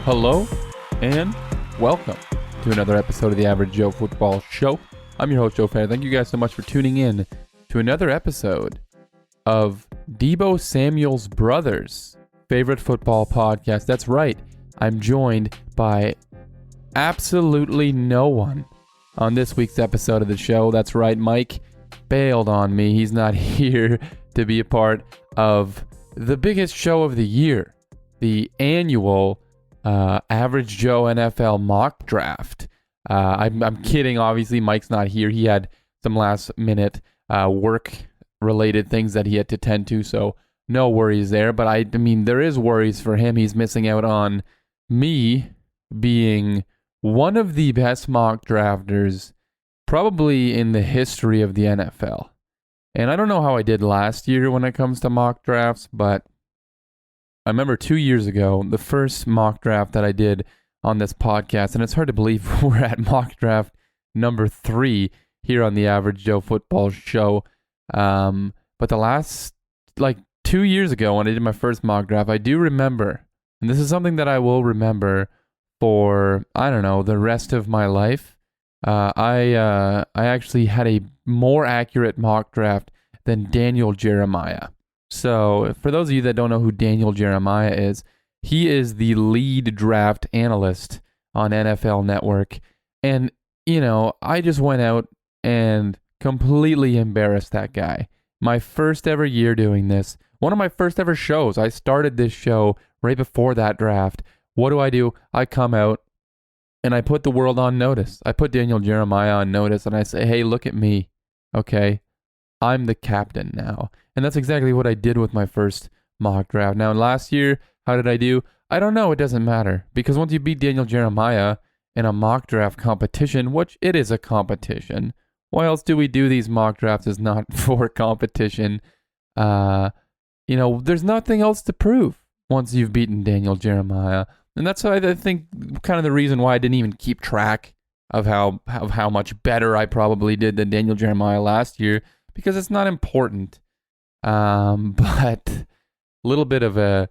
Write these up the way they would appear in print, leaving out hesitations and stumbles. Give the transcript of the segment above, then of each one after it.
Hello and welcome to another episode of the Average Joe Football Show. I'm your host, Joe Fair. Thank you guys so much for tuning in to another episode of Deebo Samuel's Brothers' favorite football podcast. That's right. I'm joined by absolutely no one on this week's episode of the show. That's right. Mike bailed on me. He's not here to be a part of the biggest show of the year, the annual Average Joe NFL mock draft. I'm kidding. Obviously, Mike's not here. He had some last minute work related things that he had to tend to, so no worries there. But I mean, there is worries for him. He's missing out on me being one of the best mock drafters probably in the history of the NFL. And I don't know how I did last year when it comes to mock drafts, but I remember 2 years ago, the first mock draft that I did on this podcast, and it's hard to believe we're at mock draft number 3 here on the Average Joe Football Show. But the last, 2 years ago when I did my first mock draft, I do remember, and this is something that I will remember for, the rest of my life. I actually had a more accurate mock draft than Daniel Jeremiah. So, for those of you that don't know who Daniel Jeremiah is, he is the lead draft analyst on NFL Network. And, I just went out and completely embarrassed that guy. My first ever year doing this, one of my first ever shows. I started this show right before that draft. What do? I come out and I put the world on notice. I put Daniel Jeremiah on notice and I say, hey, look at me, okay? I'm the captain now. And that's exactly what I did with my first mock draft. Now, last year, how did I do? I don't know. It doesn't matter. Because once you beat Daniel Jeremiah in a mock draft competition, which it is a competition, why else do we do these mock drafts is not for competition? There's nothing else to prove once you've beaten Daniel Jeremiah. And that's, I think, kind of the reason why I didn't even keep track of how much better I probably did than Daniel Jeremiah last year, because it's not important. But a little bit of a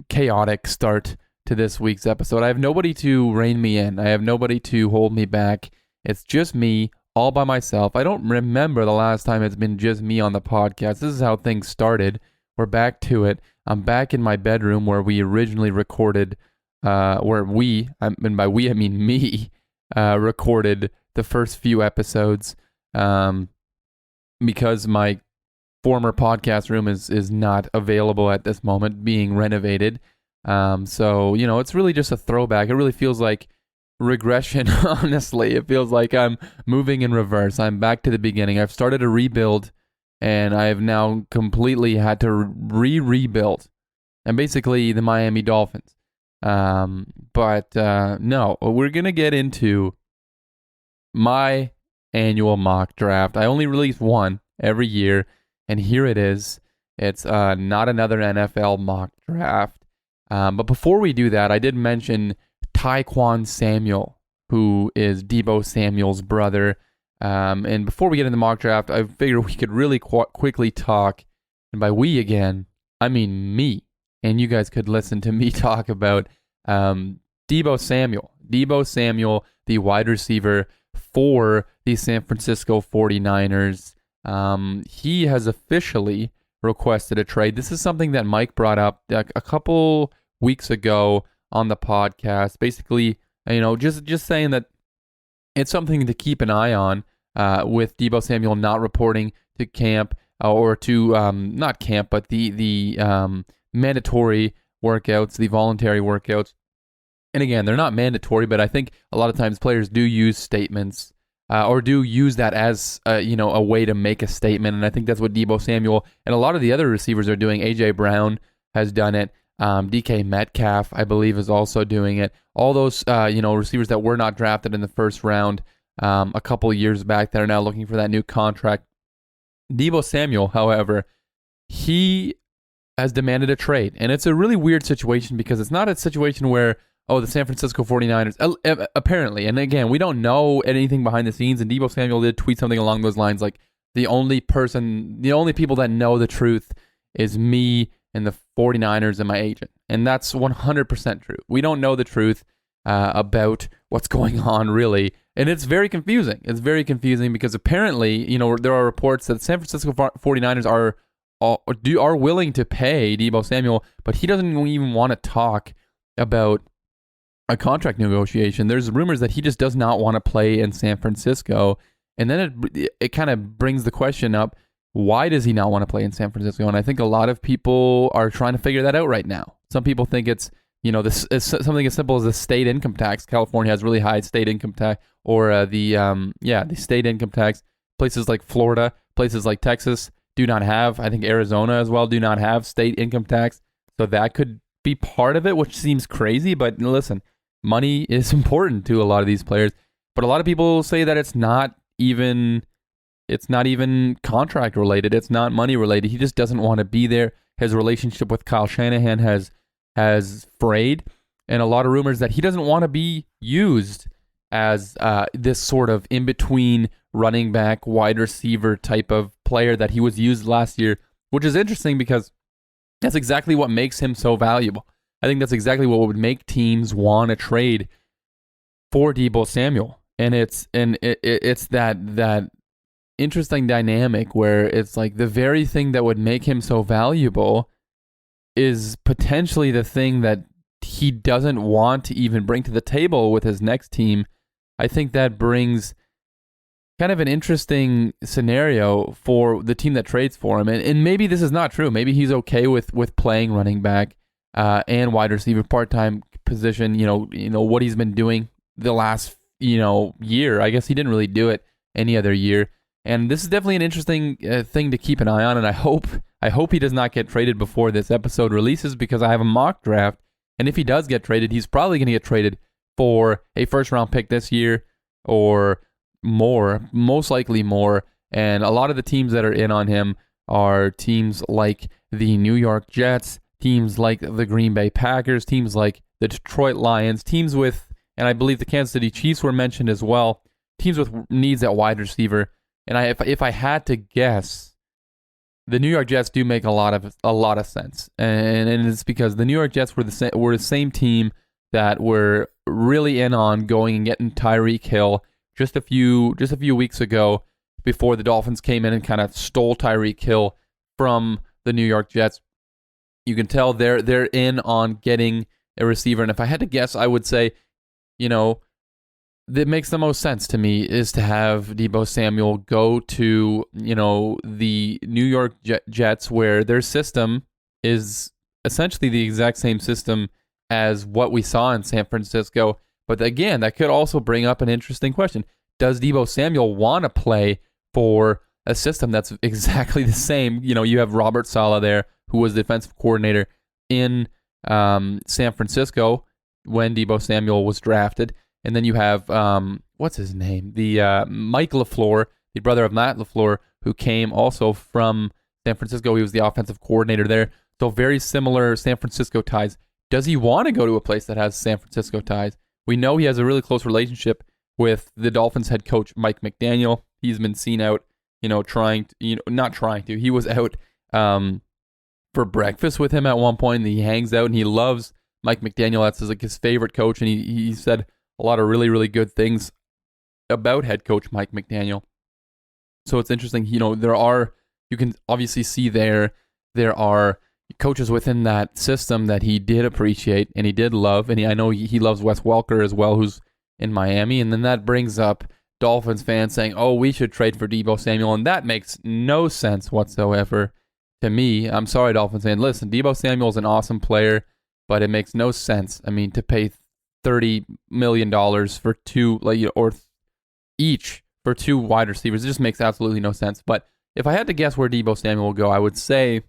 chaotic start to this week's episode. I have nobody to rein me in. I have nobody to hold me back. It's just me, all by myself. I don't remember the last time it's been just me on the podcast. This is how things started. We're back to it. I'm back in my bedroom where we originally recorded, and by we I mean me, recorded the first few episodes. Because my former podcast room is not available at this moment, being renovated. So, it's really just a throwback. It really feels like regression, honestly. It feels like I'm moving in reverse. I'm back to the beginning. I've started a rebuild, and I have now completely had to rebuild. And basically the Miami Dolphins. But no, we're going to get into my annual mock draft. I only release one every year, and here it is. It's not another NFL mock draft. But before we do that, I did mention Tyquan Samuel, who is Deebo Samuel's brother. And before we get into the mock draft, I figured we could really quickly talk, and by we again, I mean me, and you guys could listen to me talk about Deebo Samuel. Deebo Samuel, the wide receiver for the San Francisco 49ers. He has officially requested a trade. This is something that Mike brought up a couple weeks ago on the podcast. Basically, just saying that it's something to keep an eye on with Deebo Samuel not reporting to camp or to not camp, but the mandatory workouts, the voluntary workouts. And again, they're not mandatory, but I think a lot of times players do use statements or do use that as a way to make a statement. And I think that's what Deebo Samuel and a lot of the other receivers are doing. A.J. Brown has done it. DK Metcalf, I believe, is also doing it. All those receivers that were not drafted in the first round a couple years back that are now looking for that new contract. Deebo Samuel, however, he has demanded a trade. And it's a really weird situation because it's not a situation where, the San Francisco 49ers, apparently, and again, we don't know anything behind the scenes, and Deebo Samuel did tweet something along those lines like, the only people that know the truth is me and the 49ers and my agent. And that's 100% true. We don't know the truth about what's going on, really. And it's very confusing. It's very confusing because apparently, there are reports that San Francisco 49ers are willing to pay Deebo Samuel, but he doesn't even want to talk about a contract negotiation. There's rumors that he just does not want to play in San Francisco. And then it kind of brings the question up, why does he not want to play in San Francisco? And I think a lot of people are trying to figure that out right now. Some people think it's, this is something as simple as the state income tax. California has really high state income tax, or the state income tax. Places like Florida, places like Texas do not have. I think Arizona as well do not have state income tax. So that could be part of it, which seems crazy. But listen, money is important to a lot of these players. But a lot of people say that it's not even contract related. It's not money related. He just doesn't want to be there. His relationship with Kyle Shanahan has frayed, and a lot of rumors that he doesn't want to be used as this sort of in-between running back, wide receiver type of player that he was used last year, which is interesting because that's exactly what makes him so valuable. I think that's exactly what would make teams want to trade for Deebo Samuel. And it's that interesting dynamic where it's like the very thing that would make him so valuable is potentially the thing that he doesn't want to even bring to the table with his next team. I think that brings kind of an interesting scenario for the team that trades for him. And maybe this is not true. Maybe he's okay with playing running back and wide receiver part-time position, what he's been doing the last, year. I guess he didn't really do it any other year. And this is definitely an interesting thing to keep an eye on. And I hope he does not get traded before this episode releases, because I have a mock draft. And if he does get traded, he's probably going to get traded for a first-round pick this year or more, most likely more. And a lot of the teams that are in on him are teams like the New York Jets, teams like the Green Bay Packers, teams like the Detroit Lions, teams with, and I believe the Kansas City Chiefs were mentioned as well, teams with needs at wide receiver. And if I had to guess, the New York Jets do make a lot of sense, and it's because the New York Jets were the same team that were really in on going and getting Tyreek Hill just a few weeks ago, before the Dolphins came in and kind of stole Tyreek Hill from the New York Jets. You can tell they're in on getting a receiver, and if I had to guess, I would say, that makes the most sense to me is to have Deebo Samuel go to, the New York Jets, where their system is essentially the exact same system as what we saw in San Francisco. But again, that could also bring up an interesting question. Does Deebo Samuel want to play for a system that's exactly the same? You have Robert Saleh there, who was the defensive coordinator in San Francisco when Deebo Samuel was drafted. And then you have, what's his name? The Mike LaFleur, the brother of Matt LaFleur, who came also from San Francisco. He was the offensive coordinator there. So very similar San Francisco ties. Does he want to go to a place that has San Francisco ties? We know he has a really close relationship with the Dolphins head coach, Mike McDaniel. He's been seen out, not trying to. He was out for breakfast with him at one point, and he hangs out, and he loves Mike McDaniel. That's like his favorite coach, and he said a lot of really, really good things about head coach Mike McDaniel. So it's interesting, you can obviously see there are coaches within that system that he did appreciate and he did love. And I know he loves Wes Welker as well, who's in Miami. And then that brings up Dolphins fans saying, oh, we should trade for Deebo Samuel. And that makes no sense whatsoever to me. I'm sorry, Dolphins fans. Listen, Deebo Samuel is an awesome player, but it makes no sense. I mean, to pay $30 million for two, or each for two wide receivers, it just makes absolutely no sense. But if I had to guess where Deebo Samuel will go, I would say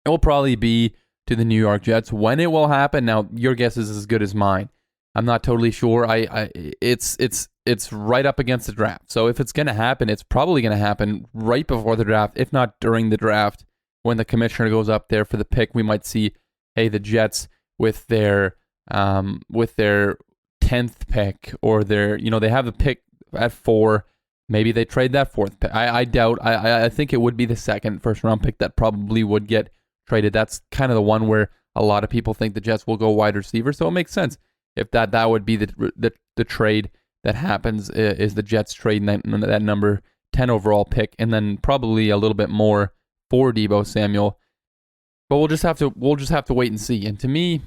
it will probably be to the New York Jets. When it will happen, now your guess is as good as mine. I'm not totally sure. It's right up against the draft. So if it's going to happen, it's probably going to happen right before the draft, if not during the draft. When the commissioner goes up there for the pick, we might see, the Jets with their 10th pick, or they have the pick at 4. Maybe they trade that 4th pick. I doubt. I think it would be the second first round pick that probably would get traded, that's kind of the one where a lot of people think the Jets will go wide receiver. So it makes sense if that would be the trade that happens, is the Jets trade that number 10 overall pick, and then probably a little bit more for Deebo Samuel. But we'll just have to wait and see. And to me,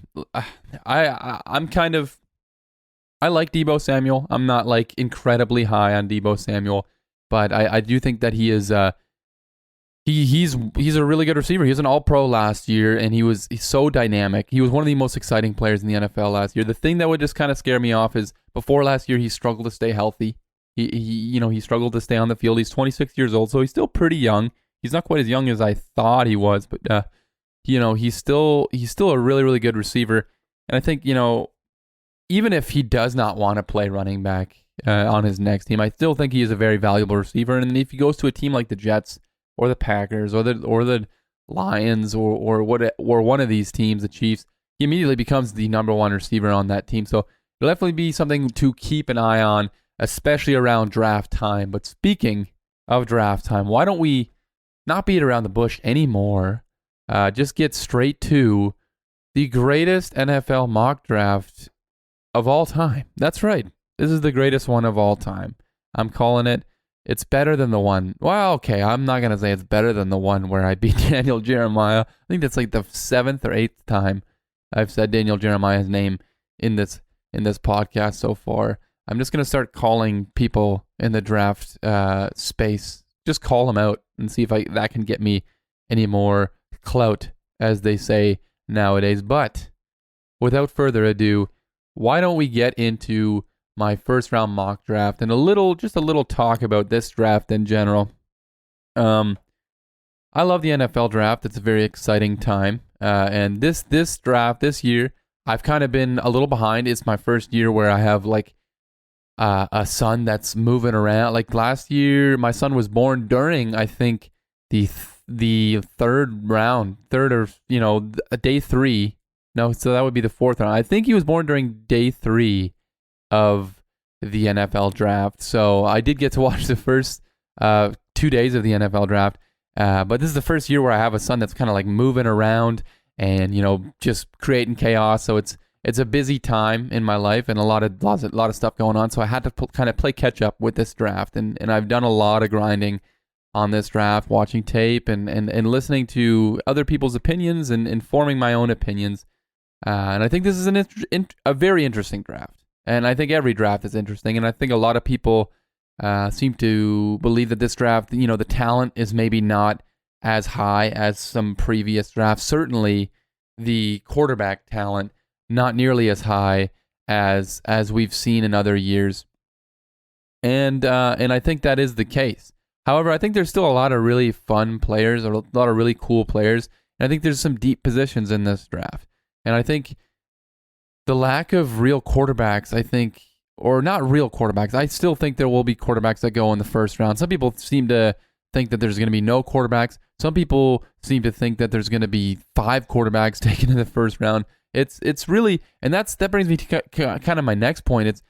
I'm kind of, I like Deebo Samuel. I'm not like incredibly high on Deebo Samuel, but I do think that he is he's a really good receiver. He was an All-Pro last year, and he's so dynamic. He was one of the most exciting players in the NFL last year. The thing that would just kind of scare me off is before last year, he struggled to stay healthy. He struggled to stay on the field. He's 26 years old, so he's still pretty young. He's not quite as young as I thought he was, but he's still a really, really good receiver. And I think, even if he does not want to play running back on his next team, I still think he is a very valuable receiver. And if he goes to a team like the Jets or the Packers or the Lions or one of these teams, the Chiefs, he immediately becomes the number one receiver on that team. So it'll definitely be something to keep an eye on, especially around draft time. But speaking of draft time, why don't we not beat around the bush anymore? Just get straight to the greatest NFL mock draft of all time. That's right. This is the greatest one of all time. I'm calling it. It's better than the one. Well, okay, I'm not going to say it's better than the one where I beat Daniel Jeremiah. I think that's like the 7th or 8th time I've said Daniel Jeremiah's name in this podcast so far. I'm just going to start calling people in the draft space. Just call them out and see if that can get me any more clout, as they say nowadays. But without further ado, why don't we get into my first round mock draft and just a little talk about this draft in general. I love the NFL draft. It's a very exciting time. And this draft this year, I've kind of been a little behind. It's my first year where I have like a son that's moving around. Like last year, my son was born during, I think, the third or day 3. No, so that would be the 4th round. I think he was born during day 3 of the NFL draft. So I did get to watch the first 2 days of the NFL draft. But this is the first year where I have a son that's kind of like moving around and, just creating chaos. So it's a busy time in my life and a lot of stuff going on. So I had to kind of play catch up with this draft. And I've done a lot of grinding on this draft, watching tape and listening to other people's opinions and forming my own opinions. And I think this is a very interesting draft. And I think every draft is interesting. And I think a lot of people seem to believe that this draft, the talent is maybe not as high as some previous drafts. Certainly the quarterback talent, not nearly as high as we've seen in other years. And I think that is the case. However, I think there's still a lot of really fun players, or a lot of really cool players. And I think there's some deep positions in this draft. And I think the lack of real quarterbacks, or not real quarterbacks, I still think there will be quarterbacks that go in the first round. Some people seem to think that there's going to be no quarterbacks. Some people seem to think that there's going to be 5 quarterbacks taken in the first round. It's really, and that brings me to kind of my next point. It's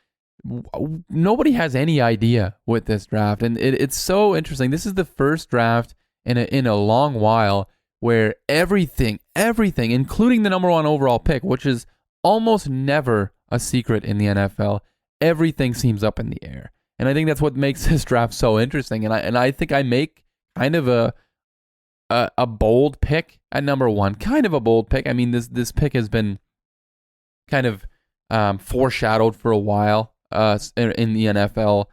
nobody has any idea with this draft, and it's so interesting. This is the first draft in a long while where everything, including the number 1 overall pick, which is almost never a secret in the NFL, everything seems up in the air. And I think that's what makes this draft so interesting. And I think I make kind of a bold pick at number 1. Kind of a bold pick. I mean, this pick has been kind of foreshadowed for a while in the NFL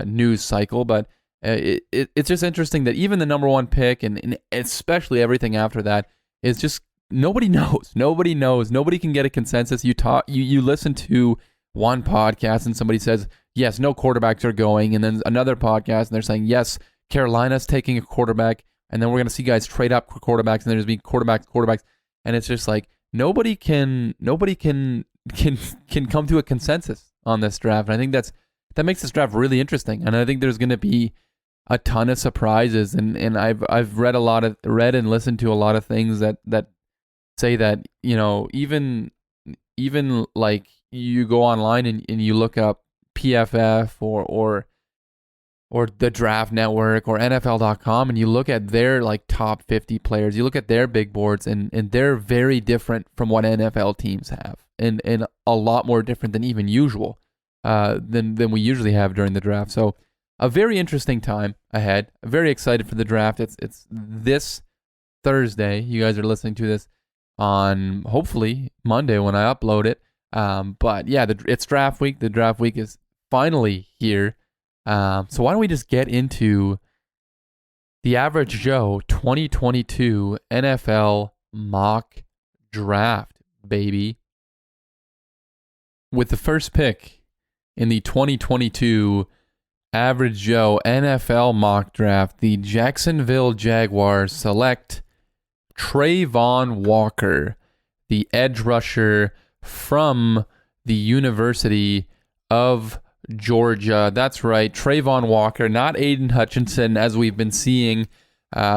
news cycle, but it's just interesting that even the number 1 pick and especially everything after that is just nobody knows. Nobody knows. Nobody can get a consensus. You listen to one podcast and somebody says, yes, no quarterbacks are going, and then another podcast and they're saying, yes, Carolina's taking a quarterback, and then we're going to see guys trade up for quarterbacks, and there's being quarterbacks, and it's just like nobody can come to a consensus on this draft. And I think that makes this draft really interesting, and I think there's going to be a ton of surprises, and I've read and listened to a lot of things that say that even like you go online and you look up PFF or or the Draft Network or NFL.com, and you look at their like top 50 players, you look at their big boards, and they're very different from what NFL teams have, and a lot more different than even usual, than we usually have during the draft. So a very interesting time ahead. I'm very excited for the draft. It's this Thursday. You guys are listening to this on hopefully Monday when I upload it. But yeah, it's draft week. The draft week is finally here. So why don't we just get into the Average Joe 2022 NFL mock draft, baby. With the first pick in the 2022 Average Joe NFL mock draft, the Jacksonville Jaguars select Travon Walker, the edge rusher from the University of Georgia. That's right, Travon Walker, not Aiden Hutchinson, as we've been seeing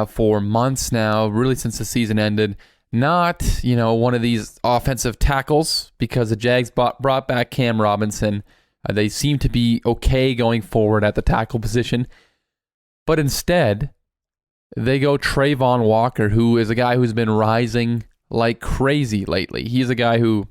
for months now, really since the season ended. Not, one of these offensive tackles, because the Jags brought back Cam Robinson. They seem to be okay going forward at the tackle position. But instead, they go Travon Walker, who is a guy who's been rising like crazy lately. He's a guy who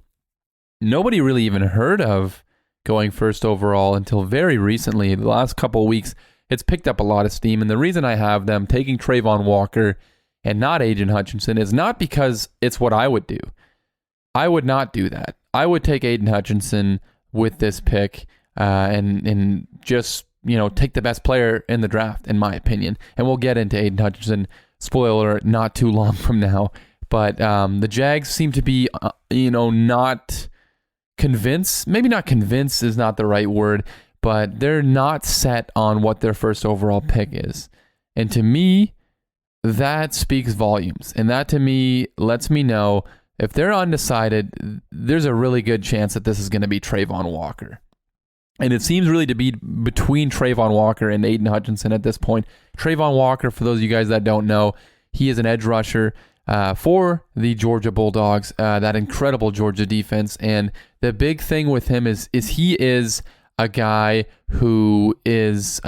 nobody really even heard of going first overall until very recently. The last couple of weeks, it's picked up a lot of steam. And the reason I have them taking Travon Walker and not Aiden Hutchinson is not because it's what I would do. I would not do that. I would take Aiden Hutchinson with this pick and just, take the best player in the draft, in my opinion. And we'll get into Aiden Hutchinson, spoiler alert, not too long from now. But the Jags seem to be, not convinced. Maybe not convinced is not the right word, but they're not set on what their first overall pick is. And to me, that speaks volumes. And that to me lets me know if they're undecided, there's a really good chance that this is going to be Travon Walker. And it seems really to be between Travon Walker and Aiden Hutchinson at this point. Travon Walker, for those of you guys that don't know, he is an edge rusher for the Georgia Bulldogs, that incredible Georgia defense. And the big thing with him is he is a guy who is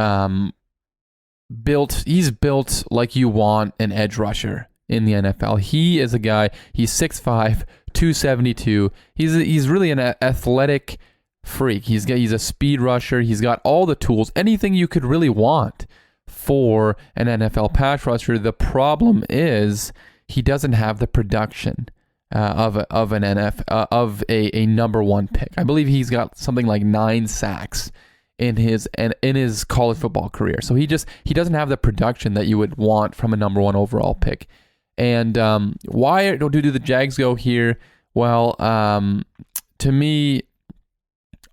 he's built like you want an edge rusher in the NFL. He is a guy, he's 6'5", 272. He's really an athletic freak. He's a speed rusher. He's got all the tools, anything you could really want for an NFL pass rusher. The problem is he doesn't have the production of a number one pick. I believe he's got something like 9 sacks in his college football career. So he doesn't have the production that you would want from a number one overall pick. And why do the Jags go here? Well, to me,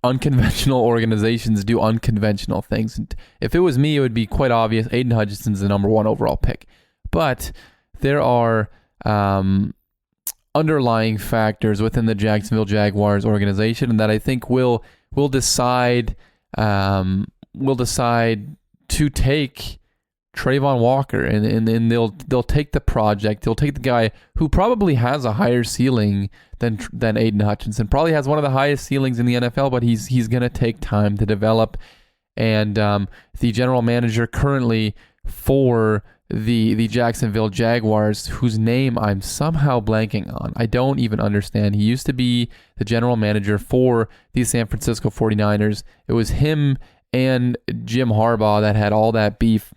unconventional organizations do unconventional things. If it was me, it would be quite obvious. Aiden Hutchinson's the number one overall pick. But there are underlying factors within the Jacksonville Jaguars organization that I think will decide to take Travon Walker, and they'll take the project. They'll take the guy who probably has a higher ceiling than Aiden Hutchinson. Probably has one of the highest ceilings in the NFL, but he's gonna take time to develop. And the general manager currently for the Jacksonville Jaguars, whose name I'm somehow blanking on. I don't even understand. He used to be the general manager for the San Francisco 49ers. It was him and Jim Harbaugh that had all that beef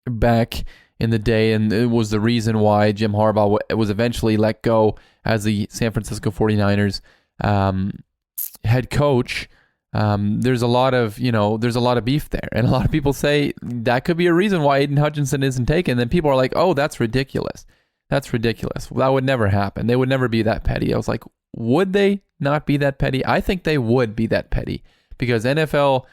back in the day, and it was the reason why Jim Harbaugh was eventually let go as the San Francisco 49ers head coach. There's a lot of beef there, and a lot of people say that could be a reason why Aiden Hutchinson isn't taken. Then people are like, "Oh, that's ridiculous. That's ridiculous. Well, that would never happen. They would never be that petty." I was like, "Would they not be that petty?" I think they would be that petty because NFL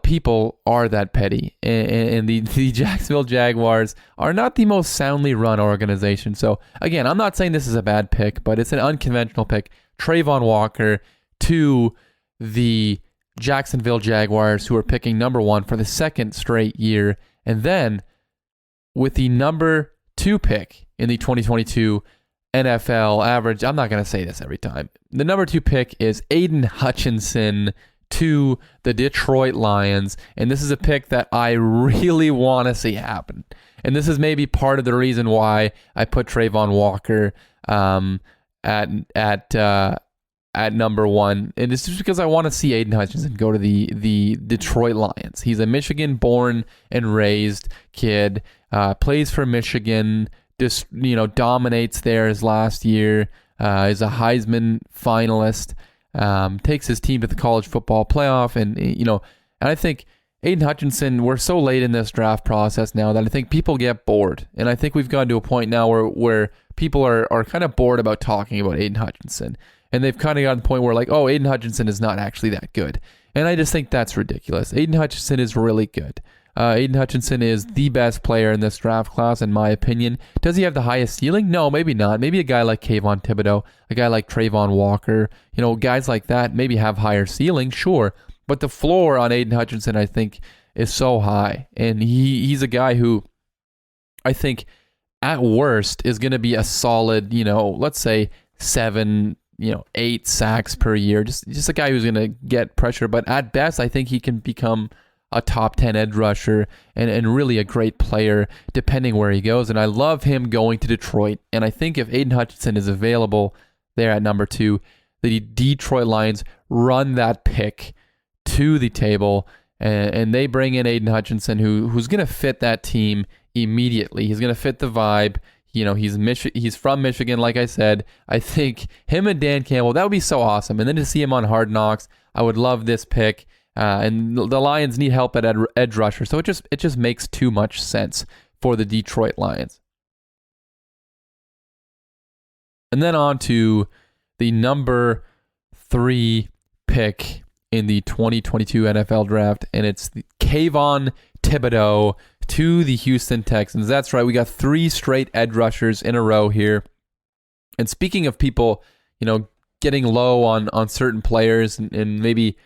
people are that petty, and the Jacksonville Jaguars are not the most soundly run organization. So again, I'm not saying this is a bad pick, but it's an unconventional pick. Travon Walker to the Jacksonville Jaguars, who are picking number one for the second straight year. And then with the number 2 pick in the 2022 NFL average, I'm not going to say this every time. The number 2 pick is Aiden Hutchinson to the Detroit Lions. And this is a pick that I really want to see happen. And this is maybe part of the reason why I put Travon Walker at number one. And it's just because I want to see Aiden Hutchinson go to the Detroit Lions. He's a Michigan born and raised kid, plays for Michigan, just, dominates there his last year, is a Heisman finalist, takes his team to the college football playoff. And I think Aiden Hutchinson, we're so late in this draft process now that I think people get bored. And I think we've gotten to a point now where people are kind of bored about talking about Aiden Hutchinson. And they've kind of gotten to the point where Aiden Hutchinson is not actually that good. And I just think that's ridiculous. Aiden Hutchinson is really good. Aiden Hutchinson is the best player in this draft class, in my opinion. Does he have the highest ceiling? No, maybe not. Maybe a guy like Kayvon Thibodeau, a guy like Travon Walker, guys like that maybe have higher ceiling, sure. But the floor on Aiden Hutchinson, I think, is so high. And he's a guy who I think at worst is going to be a solid, let's say 7, 8 sacks per year. Just a guy who's going to get pressure. But at best, I think he can become a top 10 edge rusher and really a great player depending where he goes. And I love him going to Detroit. And I think if Aiden Hutchinson is available there at number 2, the Detroit Lions run that pick to the table and they bring in Aiden Hutchinson who's going to fit that team immediately. He's going to fit the vibe. He's from Michigan, like I said. I think him and Dan Campbell, that would be so awesome. And then to see him on Hard Knocks, I would love this pick. And the Lions need help at edge rusher, so it just makes too much sense for the Detroit Lions. And then on to the number 3 pick in the 2022 NFL Draft, and it's Kayvon Thibodeau to the Houston Texans. That's right, we got 3 straight edge rushers in a row here. And speaking of people, getting low on certain players and maybe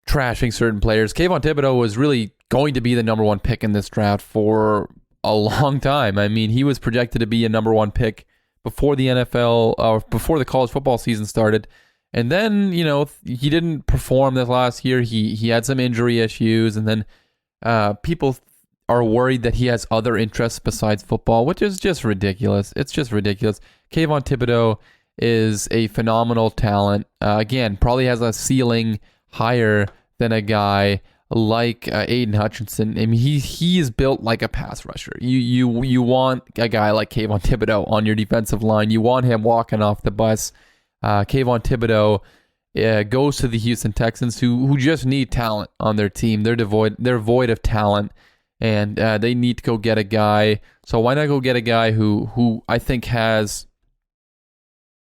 trashing certain players, Kayvon Thibodeau was really going to be the number 1 pick in this draft for a long time. I mean, he was projected to be a number 1 pick before the NFL or before the college football season started. And then, he didn't perform this last year. He had some injury issues, and then people are worried that he has other interests besides football, which is just ridiculous. It's just ridiculous. Kayvon Thibodeau is a phenomenal talent. Again, probably has a ceiling higher than a guy like Aiden Hutchinson. I mean, he is built like a pass rusher. You want a guy like Kayvon Thibodeau on your defensive line. You want him walking off the bus. Kayvon Thibodeau goes to the Houston Texans, who just need talent on their team. They're void of talent, and they need to go get a guy. So why not go get a guy who I think has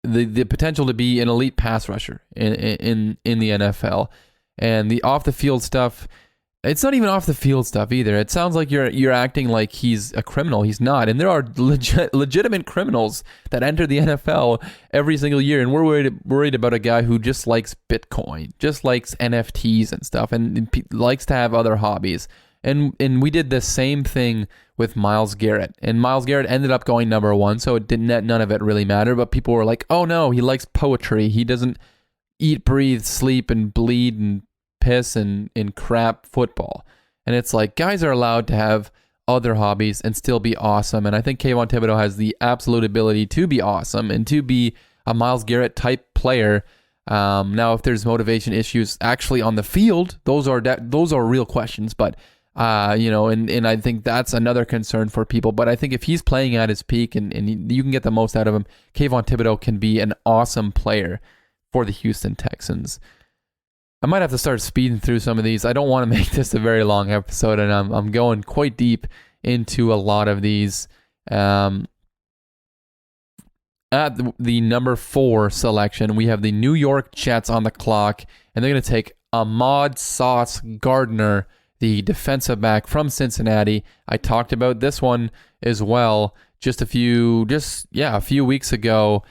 the potential to be an elite pass rusher in the NFL. And the off the field stuff, it's not even off the field stuff either. It sounds like you're acting like he's a criminal. He's not. And there are legitimate criminals that enter the NFL every single year. And we're worried about a guy who just likes Bitcoin, just likes NFTs and stuff, and likes to have other hobbies. And we did the same thing with Myles Garrett. And Myles Garrett ended up going number 1, so none of it really mattered. But people were like, oh no, he likes poetry. He doesn't eat, breathe, sleep, and bleed, and piss, and crap football. And it's like, guys are allowed to have other hobbies and still be awesome. And I think Kayvon Thibodeau has the absolute ability to be awesome and to be a Myles Garrett type player. Now, if there's motivation issues actually on the field, those are real questions. But and I think that's another concern for people. But I think if he's playing at his peak and you can get the most out of him, Kayvon Thibodeau can be an awesome player for the Houston Texans. I might have to start speeding through some of these. I don't want to make this a very long episode, and I'm going quite deep into a lot of these. At the number 4 selection, we have the New York Jets on the clock, and they're going to take Ahmad Sauce Gardner, the defensive back from Cincinnati. I talked about this one as well a few weeks ago,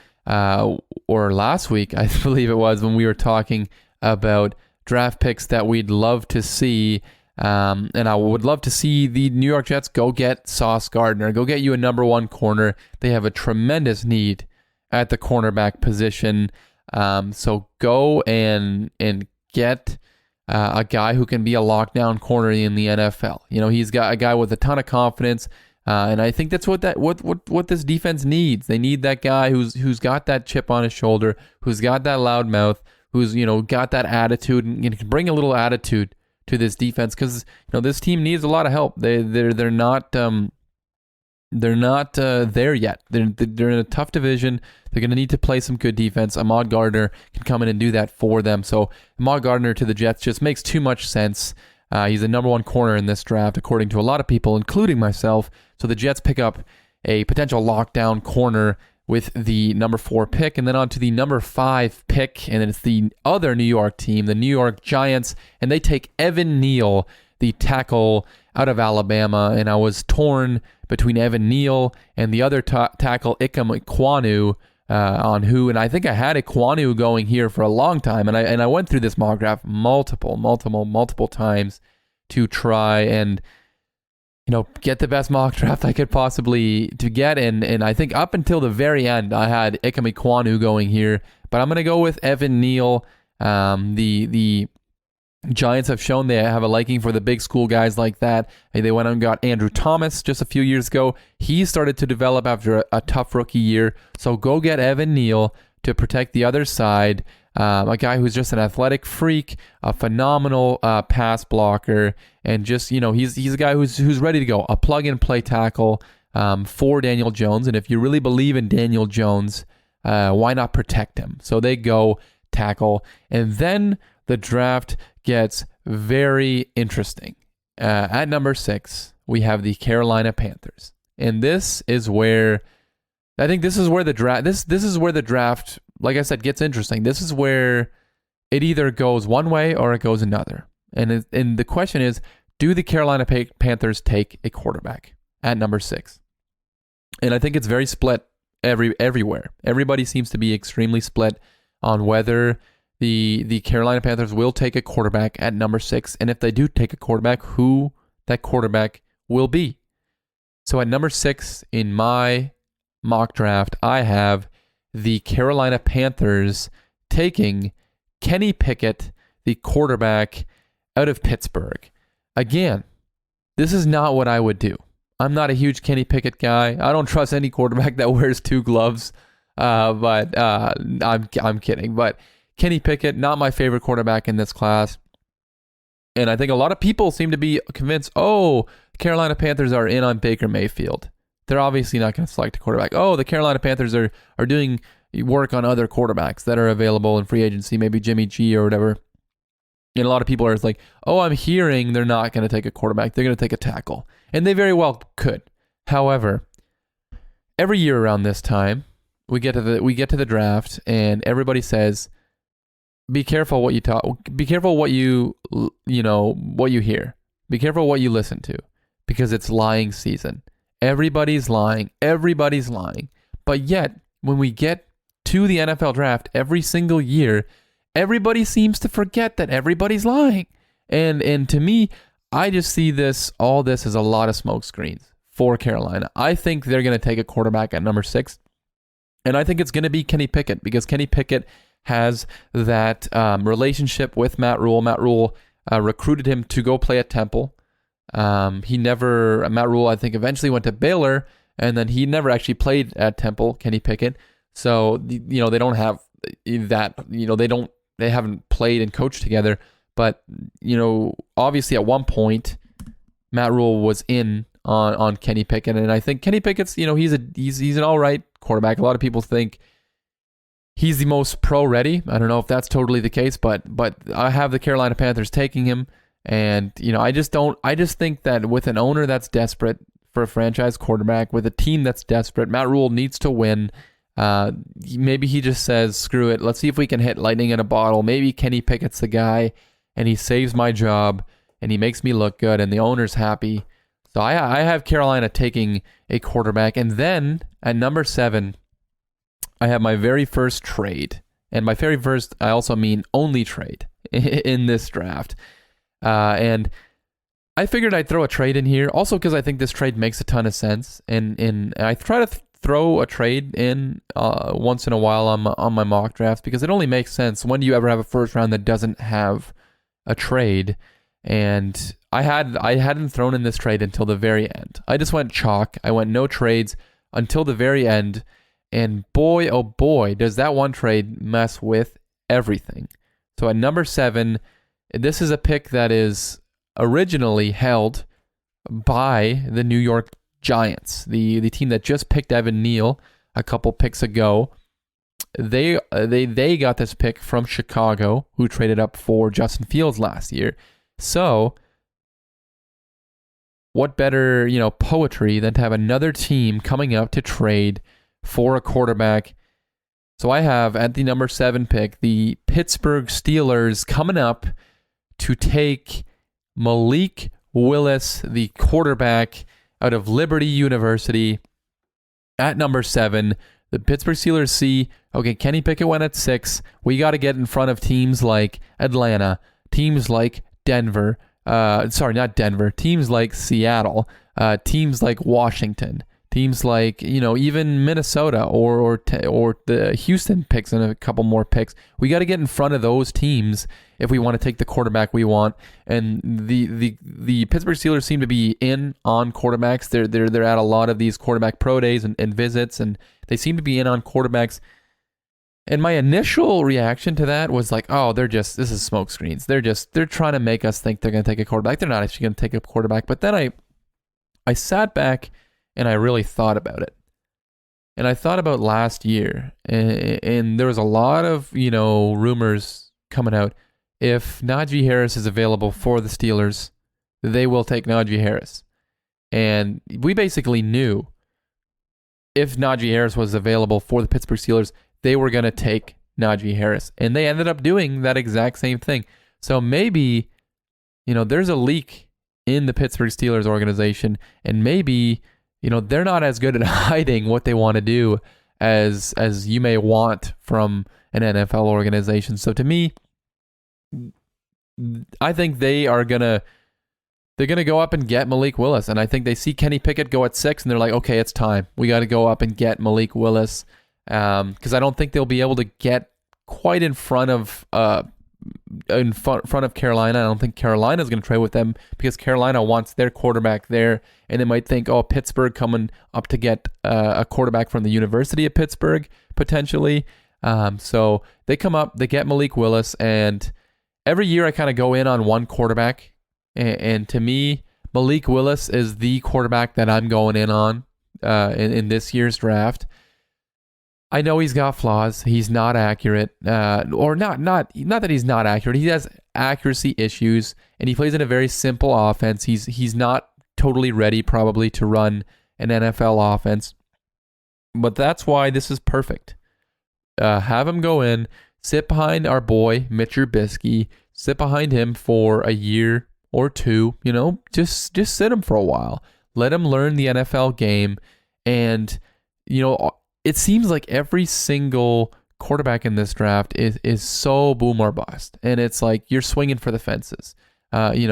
or last week, I believe it was, when we were talking about draft picks that we'd love to see. And I would love to see the New York Jets go get Sauce Gardner, go get you a number 1 corner. They have a tremendous need at the cornerback position. So go and get a guy who can be a lockdown corner in the NFL. He's got a guy with a ton of confidence, and I think that's what this defense needs. They need that guy who's got that chip on his shoulder, who's got that loud mouth, who's got that attitude, and can bring a little attitude to this defense, because this team needs a lot of help. They're not there yet. They're in a tough division. They're going to need to play some good defense. Ahmad Gardner can come in and do that for them. So Ahmad Gardner to the Jets just makes too much sense. He's the number one corner in this draft, according to a lot of people, including myself. So the Jets pick up a potential lockdown corner with the number 4 pick, and then on to the number 5 pick, and then it's the other New York team, the New York Giants, and they take Evan Neal, the tackle out of Alabama, and I was torn between Evan Neal and the other tackle, Ikem Ekwonu, on who, and I think I had Ekwonu going here for a long time, and I went through this mock draft multiple times to try and get the best mock draft I could possibly to get, and I think up until the very end I had Ikem Ekwonu going here, but I'm gonna go with Evan Neal. The Giants have shown they have a liking for the big school guys like that. They went and got Andrew Thomas just a few years ago. He started to develop after a tough rookie year. So go get Evan Neal to protect the other side. A guy who's just an athletic freak, a phenomenal pass blocker, and just he's a guy who's ready to go. A plug-and-play tackle for Daniel Jones. And if you really believe in Daniel Jones, why not protect him? So they go tackle, and then the draft gets very interesting. At number 6, we have the Carolina Panthers, and this is where the draft. This is where the draft, like I said, gets interesting. This is where it either goes one way or it goes another. And the question is, do the Carolina Panthers take a quarterback at number 6? And I think it's very split everywhere. Everybody seems to be extremely split on whether the Carolina Panthers will take a quarterback at number 6, and if they do take a quarterback, who that quarterback will be. So at number 6 in my mock draft, I have the Carolina Panthers taking Kenny Pickett, the quarterback out of Pittsburgh. Again, this is not what I would do. I'm not a huge Kenny Pickett guy. I don't trust any quarterback that wears 2 gloves. But I'm kidding. But Kenny Pickett, not my favorite quarterback in this class. And I think a lot of people seem to be convinced, Carolina Panthers are in on Baker Mayfield. They're obviously not going to select a quarterback. The Carolina Panthers are doing work on other quarterbacks that are available in free agency, maybe Jimmy G or whatever. And a lot of people are like, I'm hearing they're not going to take a quarterback. They're going to take a tackle. And they very well could. However, every year around this time, we get to the draft, and everybody says, be careful what you talk. Be careful what you hear. Be careful what you listen to, because it's lying season. Everybody's lying. But yet, when we get to the NFL draft every single year, everybody seems to forget that everybody's lying. And to me, I just see all this as a lot of smoke screens for Carolina. I think they're going to take a quarterback at number 6. And I think it's going to be Kenny Pickett, because Kenny Pickett has that relationship with Matt Rule. Matt Rule recruited him to go play at Temple. Matt Rule, I think, eventually went to Baylor, and then he never actually played at Temple, Kenny Pickett. So, they don't have that, they haven't played and coached together. But, obviously at one point, Matt Rule was in on Kenny Pickett. And I think Kenny Pickett's, he's an all right quarterback. A lot of people think he's the most pro ready. I don't know if that's totally the case, but I have the Carolina Panthers taking him. And, I just think that with an owner that's desperate for a franchise quarterback, with a team that's desperate, Matt Rule needs to win. Maybe he just says, screw it. Let's see if we can hit lightning in a bottle. Maybe Kenny Pickett's the guy, and he saves my job, and he makes me look good, and the owner's happy. So I have Carolina taking a quarterback. And then at number 7, I have my very first trade. And by very first, I also mean only trade in this draft. And I figured I'd throw a trade in here, also because I think this trade makes a ton of sense. And I try to throw a trade in once in a while on my mock drafts, because it only makes sense. When do you ever have a first round that doesn't have a trade, and I hadn't thrown in this trade until the very end. I just went chalk. I went no trades until the very end, and boy, oh boy, does that one trade mess with everything. So at number 7, this is a pick that is originally held by the New York Giants, the team that just picked Evan Neal a couple picks ago. They got this pick from Chicago, who traded up for Justin Fields last year. So what better, poetry than to have another team coming up to trade for a quarterback? So I have at the number 7 pick, the Pittsburgh Steelers coming up to take Malik Willis, the quarterback out of Liberty University. At number 7, the Pittsburgh Steelers see, okay, Kenny Pickett went at 6. We got to get in front of teams like Atlanta, teams like Denver. Not Denver. Teams like Seattle, teams like Washington, teams like, even Minnesota or the Houston picks and a couple more picks. We got to get in front of those teams if we want to take the quarterback we want. And the Pittsburgh Steelers seem to be in on quarterbacks. They're at a lot of these quarterback pro days and visits, and they seem to be in on quarterbacks. And my initial reaction to that was like, oh, this is smoke screens. They're trying to make us think they're going to take a quarterback. They're not actually going to take a quarterback. But then I sat back and I really thought about it. And I thought about last year, and there was a lot of, rumors coming out. If Najee Harris is available for the Steelers, they will take Najee Harris. And we basically knew if Najee Harris was available for the Pittsburgh Steelers, they were going to take Najee Harris. And they ended up doing that exact same thing. So maybe, there's a leak in the Pittsburgh Steelers organization, and maybe, they're not as good at hiding what they want to do as you may want from an NFL organization. So to me, I think they're going to go up and get Malik Willis. And I think they see Kenny Pickett go at 6, and they're like, okay, it's time. We got to go up and get Malik Willis. Because I don't think they'll be able to get quite in front of Carolina. I don't think Carolina's going to trade with them because Carolina wants their quarterback there, and they might think, oh, Pittsburgh coming up to get a quarterback from the University of Pittsburgh potentially. So they come up, they get Malik Willis, and every year I kind of go in on one quarterback, and to me, Malik Willis is the quarterback that I'm going in on in this year's draft. I know he's got flaws. He's not accurate, or not that he's not accurate. He has accuracy issues, and he plays in a very simple offense. He's not totally ready probably to run an NFL offense, but that's why this is perfect. Have him go in, sit behind our boy Mitch Trubisky, sit behind him for a year or two. Just sit him for a while. Let him learn the NFL game, and it seems like every single quarterback in this draft is so boom or bust, and it's like you're swinging for the fences. You're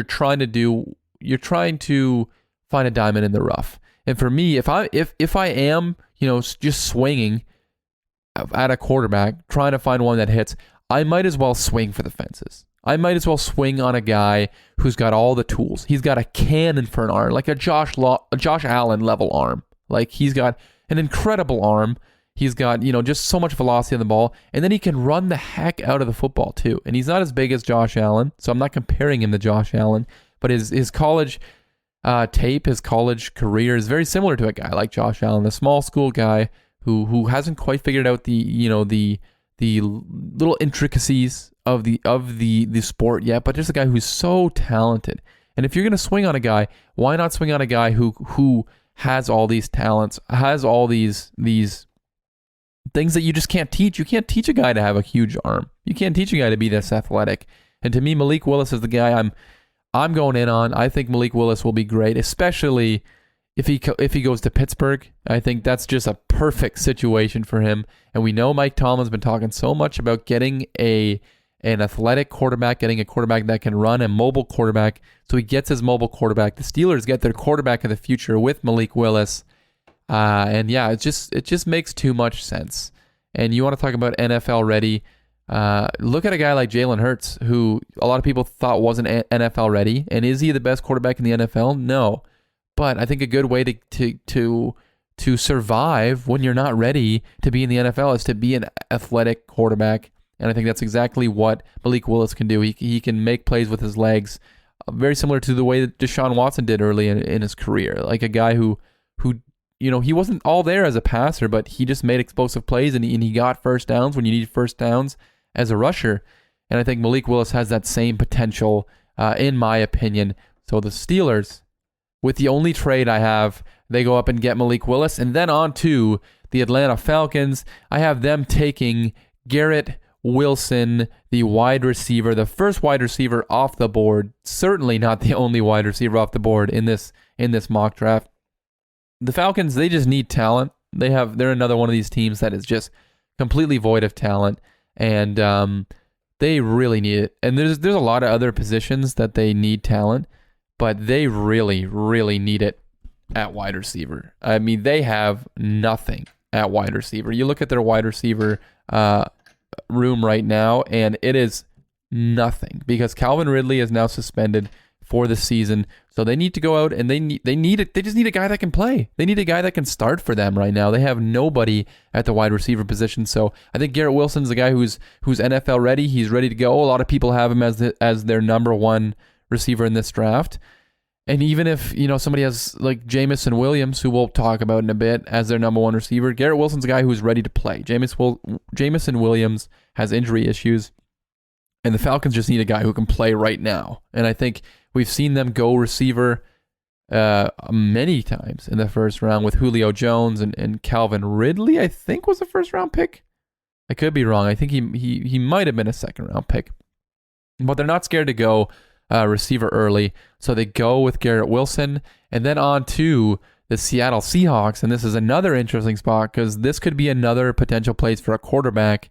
trying to find a diamond in the rough. And for me, if I am just swinging at a quarterback, trying to find one that hits, I might as well swing for the fences. I might as well swing on a guy who's got all the tools. He's got a cannon for an arm, like a Josh Allen level arm. Like, he's got an incredible arm. He's got, just so much velocity on the ball. And then he can run the heck out of the football, too. And he's not as big as Josh Allen, so I'm not comparing him to Josh Allen. But his college tape, his college career is very similar to a guy like Josh Allen, a small school guy who hasn't quite figured out the little intricacies of the sport yet, but just a guy who's so talented. And if you're going to swing on a guy, why not swing on a guy who has all these talents, has all these things that you just can't teach. You can't teach a guy to have a huge arm. You can't teach a guy to be this athletic. And to me, Malik Willis is the guy I'm going in on. I think Malik Willis will be great, especially if he goes to Pittsburgh. I think that's just a perfect situation for him. And we know Mike Tomlin's been talking so much about getting an athletic quarterback, getting a quarterback that can run, a mobile quarterback. So he gets his mobile quarterback. The Steelers get their quarterback of the future with Malik Willis. And yeah, it just makes too much sense. And you want to talk about NFL ready. Look at a guy like Jalen Hurts, who a lot of people thought wasn't NFL ready. And is he the best quarterback in the NFL? No. But I think a good way to survive when you're not ready to be in the NFL is to be an athletic quarterback. And I think that's exactly what Malik Willis can do. He can make plays with his legs, very similar to the way that Deshaun Watson did early in his career. Like a guy who he wasn't all there as a passer, but he just made explosive plays and he got first downs when you need first downs as a rusher. And I think Malik Willis has that same potential, in my opinion. So the Steelers, with the only trade I have, they go up and get Malik Willis. And then on to the Atlanta Falcons. I have them taking Garrett Wilson, the wide receiver, the first wide receiver off the board. Certainly not the only wide receiver off the board in this mock draft. The Falcons, they just need talent. They're another one of these teams that is just completely void of talent, and they really need it. And there's a lot of other positions that they need talent, but they really, really need it at wide receiver. I mean, they have nothing at wide receiver. You look at their wide receiver room right now, and it is nothing because Calvin Ridley is now suspended for the season. So they need to go out and they just need a guy that can play. They need a guy that can start for them right now. They have nobody at the wide receiver position. So I think Garrett Wilson's a guy who's NFL ready. He's ready to go. A lot of people have him as their number one receiver in this draft. And even if, somebody has like Jameson Williams, who we'll talk about in a bit, as their number one receiver, Garrett Wilson's a guy who's ready to play. Jameson Williams has injury issues, and the Falcons just need a guy who can play right now. And I think we've seen them go receiver many times in the first round with Julio Jones and Calvin Ridley, I think was a first round pick. I could be wrong. I think he might have been a second round pick. But they're not scared to go receiver early. So they go with Garrett Wilson, and then on to the Seattle Seahawks. And this is another interesting spot because this could be another potential place for a quarterback,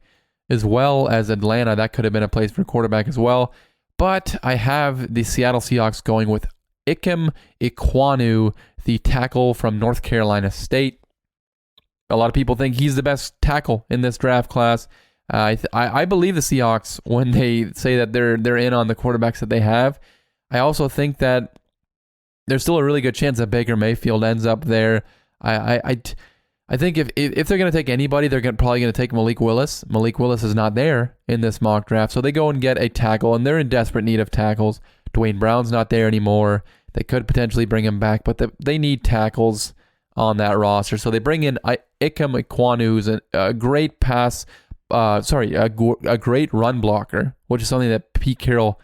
as well as Atlanta. That could have been a place for a quarterback as well. But I have the Seattle Seahawks going with Ikem Ekwonu, the tackle from North Carolina State. A lot of people think he's the best tackle in this draft class. I believe the Seahawks when they say that they're in on the quarterbacks that they have. I also think that there's still a really good chance that Baker Mayfield ends up there. I think if they're going to take anybody, they're probably going to take Malik Willis. Malik Willis is not there in this mock draft, so they go and get a tackle, and they're in desperate need of tackles. Dwayne Brown's not there anymore. They could potentially bring him back, but they need tackles on that roster. So they bring in Ikem Ekwonu, who's a great a great run blocker, which is something that Pete Carroll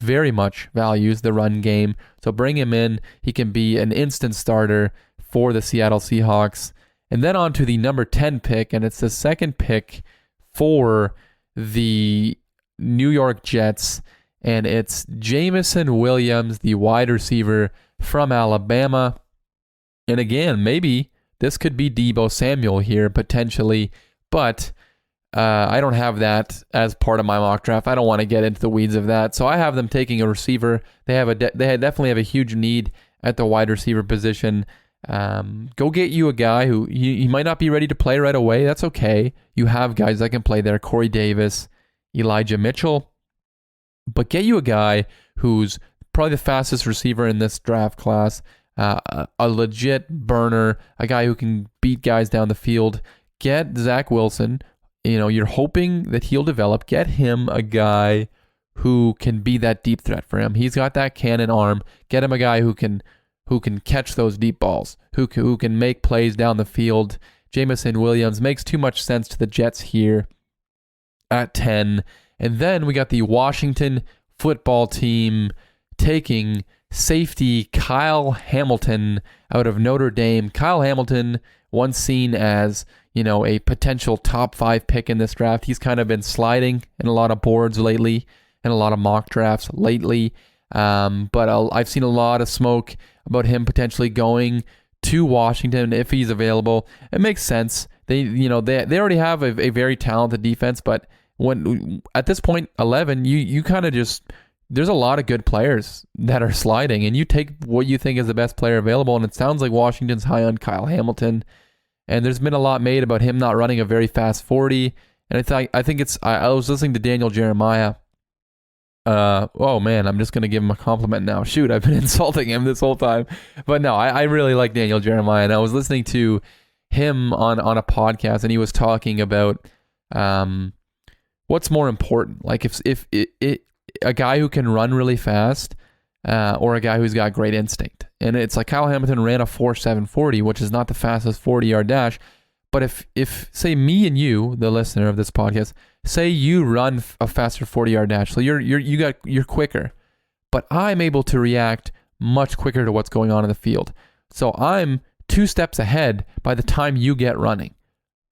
very much values, the run game. So bring him in. He can be an instant starter for the Seattle Seahawks. And then on to the number 10 pick, and it's the second pick for the New York Jets, and it's Jameson Williams, the wide receiver from Alabama. And again, maybe this could be Deebo Samuel here, potentially, but I don't have that as part of my mock draft. I don't want to get into the weeds of that. So I have them taking a receiver. They definitely have a huge need at the wide receiver position. Go get you a guy who he might not be ready to play right away. That's okay. You have guys that can play there. Corey Davis, Elijah Mitchell. But get you a guy who's probably the fastest receiver in this draft class. A legit burner. A guy who can beat guys down the field. Get Zach Wilson. You're hoping that he'll develop. Get him a guy who can be that deep threat for him. He's got that cannon arm. Get him a guy who can catch those deep balls, who can make plays down the field. Jameson Williams makes too much sense to the Jets here at 10. And then we got the Washington football team taking safety Kyle Hamilton out of Notre Dame. Kyle Hamilton, once seen as a potential top 5 pick in this draft. He's kind of been sliding in a lot of boards lately and a lot of mock drafts lately. But I've seen a lot of smoke about him potentially going to Washington if he's available. It makes sense. They already have a very talented defense, but when at this point 11, you kind of just, there's a lot of good players that are sliding, and you take what you think is the best player available. And it sounds like Washington's high on Kyle Hamilton. And there's been a lot made about him not running a very fast 40. And I think I was listening to Daniel Jeremiah. Oh man, I'm just gonna give him a compliment now. Shoot, I've been insulting him this whole time. But no, I really like Daniel Jeremiah, and I was listening to him on a podcast, and he was talking about what's more important, like if a guy who can run really fast, or a guy who's got great instinct. And it's like Kyle Hamilton ran a 4.740, which is not the fastest 40-yard dash. But if say me and you, the listener of this podcast, say you run a faster 40-yard dash, so you're quicker, but I'm able to react much quicker to what's going on in the field. So I'm 2 steps ahead by the time you get running.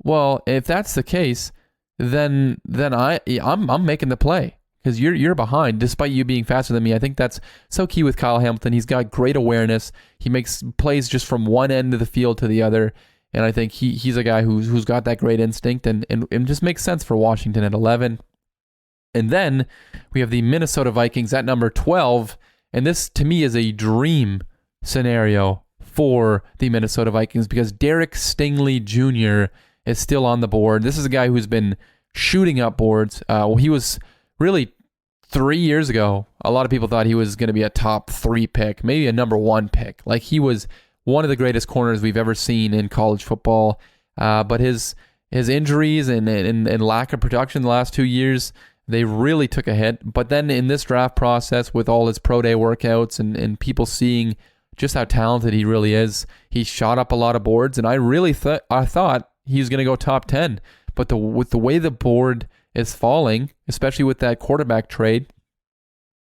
Well, if that's the case, then I'm making the play because you're behind despite you being faster than me. I think that's so key with Kyle Hamilton. He's got great awareness. He makes plays just from one end of the field to the other. And I think he's a guy who's got that great instinct and just makes sense for Washington at 11. And then we have the Minnesota Vikings at number 12. And this, to me, is a dream scenario for the Minnesota Vikings because Derek Stingley Jr. is still on the board. This is a guy who's been shooting up boards. He was really 3 years ago, a lot of people thought he was going to be a top 3 pick, maybe a number 1 pick. Like he was one of the greatest corners we've ever seen in college football. But his injuries and lack of production the last 2 years, they really took a hit. But then in this draft process with all his pro day workouts and people seeing just how talented he really is, he shot up a lot of boards. And I really thought he was going to go top 10. But with the way the board is falling, especially with that quarterback trade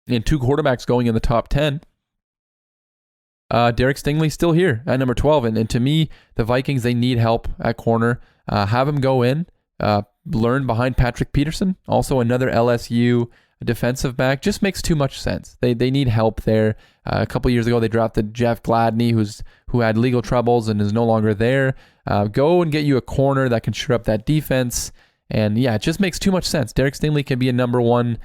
and 2 quarterbacks going in the top 10, Derek Stingley's still here at number 12. And to me, the Vikings, they need help at corner. Have him go in, learn behind Patrick Peterson, also another LSU defensive back. Just makes too much sense. They need help there. A couple years ago, they drafted Jeff Gladney, who had legal troubles and is no longer there. Go and get you a corner that can shore up that defense. And yeah, it just makes too much sense. Derek Stingley can be a number 1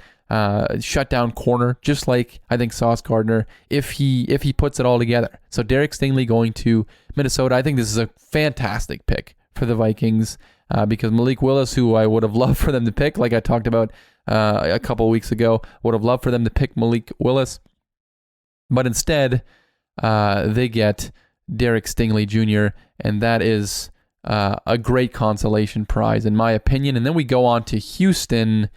shutdown corner, just like I think Sauce Gardner, if he puts it all together. So Derek Stingley going to Minnesota. I think this is a fantastic pick for the Vikings because Malik Willis, who I would have loved for them to pick, like I talked about a couple of weeks ago, would have loved for them to pick Malik Willis, but instead they get Derek Stingley Jr., and that is a great consolation prize in my opinion. And then we go on to Houston.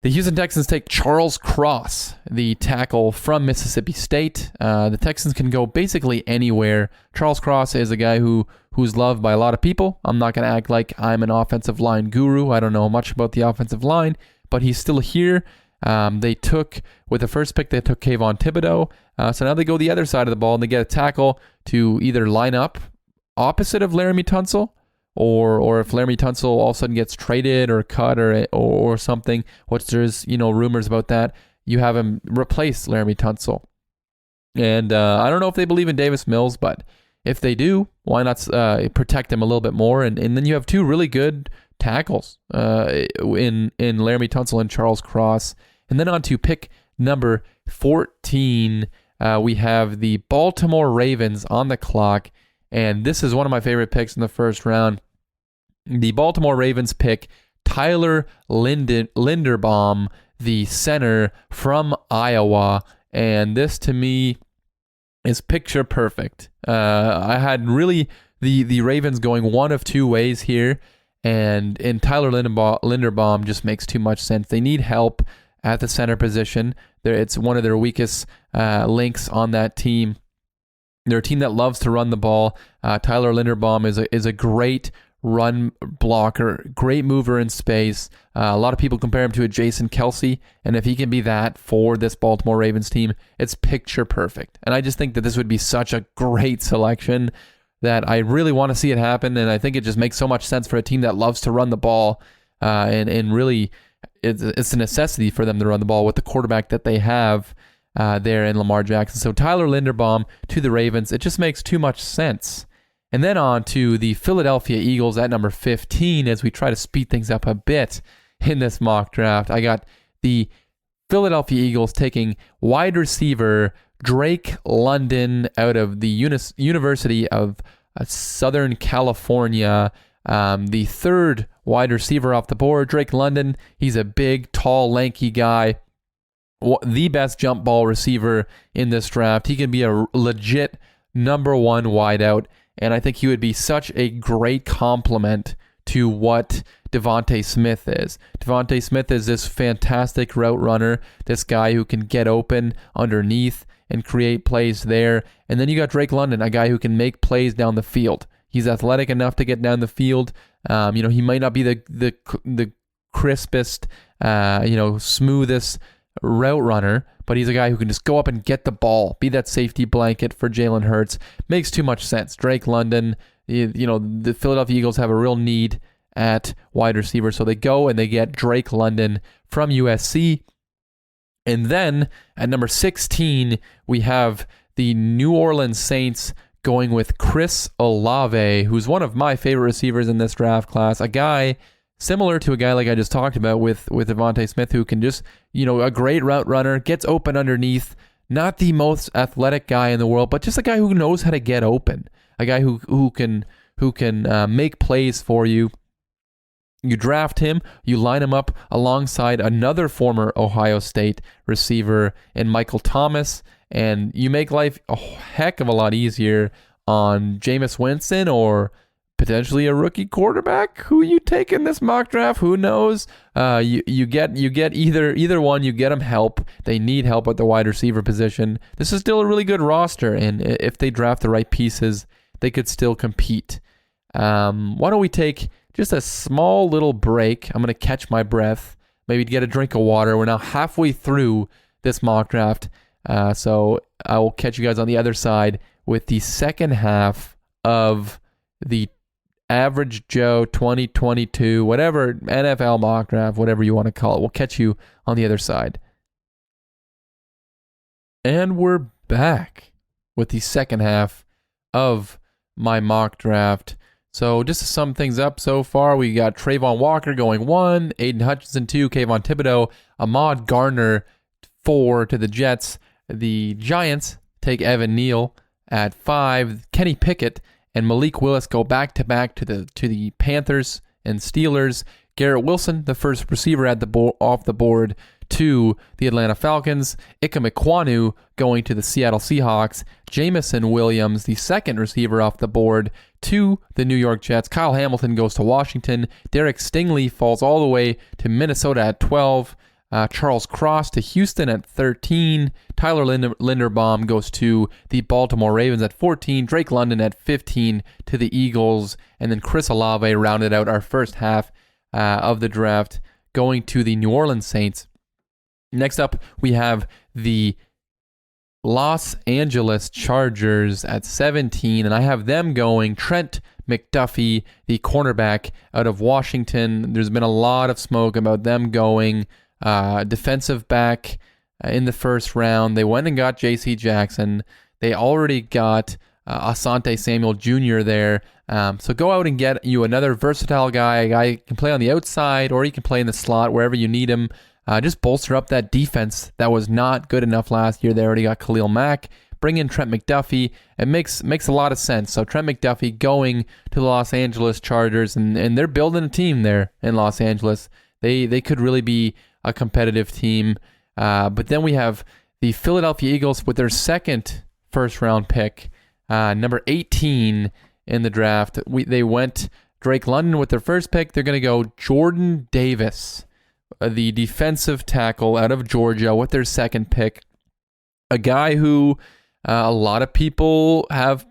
The Houston Texans take Charles Cross, the tackle from Mississippi State. The Texans can go basically anywhere. Charles Cross is a guy who's loved by a lot of people. I'm not going to act like I'm an offensive line guru. I don't know much about the offensive line, but he's still here. They took, with the first pick, they took Kayvon Thibodeau. So now they go the other side of the ball and they get a tackle to either line up opposite of Laramie Tunsil, or if Laramie Tunsil all of a sudden gets traded or cut or something, which there's rumors about that, you have him replace Laramie Tunsil. And I don't know if they believe in Davis Mills, but if they do, why not protect him a little bit more? And then you have 2 really good tackles in Laramie Tunsil and Charles Cross. And then on to pick number 14, we have the Baltimore Ravens on the clock. And this is one of my favorite picks in the first round. The Baltimore Ravens pick Tyler Linderbaum, the center from Iowa. And this, to me, is picture perfect. I had really the Ravens going one of 2 ways here. And Tyler Linderbaum just makes too much sense. They need help at the center position. It's one of their weakest links on that team. They're a team that loves to run the ball. Tyler Linderbaum is a great run blocker, great mover in space. A lot of people compare him to a Jason Kelce, and if he can be that for this Baltimore Ravens team, it's picture perfect. And I just think that this would be such a great selection that I really want to see it happen, and I think it just makes so much sense for a team that loves to run the ball, and really it's a necessity for them to run the ball with the quarterback that they have there in Lamar Jackson. So Tyler Linderbaum to the Ravens, it just makes too much sense. And then on to the Philadelphia Eagles at number 15 as we try to speed things up a bit in this mock draft. I got the Philadelphia Eagles taking wide receiver Drake London out of the University of Southern California, the third wide receiver off the board. Drake London, he's a big, tall, lanky guy. The best jump ball receiver in this draft. He can be a legit number one wideout, and I think he would be such a great complement to what Devontae Smith is. Devontae Smith is this fantastic route runner, this guy who can get open underneath and create plays there. And then you got Drake London, a guy who can make plays down the field. He's athletic enough to get down the field. He might not be the crispest, smoothest route runner, but he's a guy who can just go up and get the ball, be that safety blanket for Jalen Hurts. Makes too much sense. Drake London, the Philadelphia Eagles have a real need at wide receiver, so they go and they get Drake London from USC. And then at number 16, we have the New Orleans Saints going with Chris Olave, who's one of my favorite receivers in this draft class, a guy similar to a guy like I just talked about with Devontae Smith, who can just, a great route runner, gets open underneath, not the most athletic guy in the world, but just a guy who knows how to get open, a guy who can make plays for you. You draft him, you line him up alongside another former Ohio State receiver in Michael Thomas, and you make life a heck of a lot easier on Jameis Winston or potentially a rookie quarterback. Who you take in this mock draft? Who knows? You get either one. You get them help. They need help at the wide receiver position. This is still a really good roster, and if they draft the right pieces, they could still compete. Why don't we take just a small little break? I'm going to catch my breath, maybe get a drink of water. We're now halfway through this mock draft, so I will catch you guys on the other side with the second half of the Average Joe 2022, whatever, NFL mock draft, whatever you want to call it. We'll catch you on the other side. And we're back with the second half of my mock draft. So just to sum things up so far, we got Travon Walker going 1, Aiden Hutchinson 2, Kayvon Thibodeau, Ahmad Gardner 4 to the Jets. The Giants take Evan Neal at 5. Kenny Pickett and Malik Willis go back-to-back to the Panthers and Steelers. Garrett Wilson, the first receiver at off the board, to the Atlanta Falcons. Ika Mekwanu going to the Seattle Seahawks. Jamison Williams, the second receiver off the board, to the New York Jets. Kyle Hamilton goes to Washington. Derek Stingley falls all the way to Minnesota at 12. Charles Cross to Houston at 13. Tyler Linderbaum goes to the Baltimore Ravens at 14. Drake London at 15 to the Eagles. And then Chris Olave rounded out our first half of the draft, going to the New Orleans Saints. Next up, we have the Los Angeles Chargers at 17, and I have them going Trent McDuffie, the cornerback out of Washington. There's been a lot of smoke about them going defensive back in the first round. They went and got J.C. Jackson. They already got Asante Samuel Jr. there. So go out and get you another versatile guy. A guy who can play on the outside, or he can play in the slot wherever you need him. Just bolster up that defense that was not good enough last year. They already got Khalil Mack. Bring in Trent McDuffie. It makes a lot of sense. So Trent McDuffie going to the Los Angeles Chargers, and they're building a team there in Los Angeles. They could really be a competitive team. But then we have the Philadelphia Eagles with their second first-round pick, number 18 in the draft. They went Drake London with their first pick. They're going to go Jordan Davis, the defensive tackle out of Georgia, with their second pick. A guy who a lot of people have,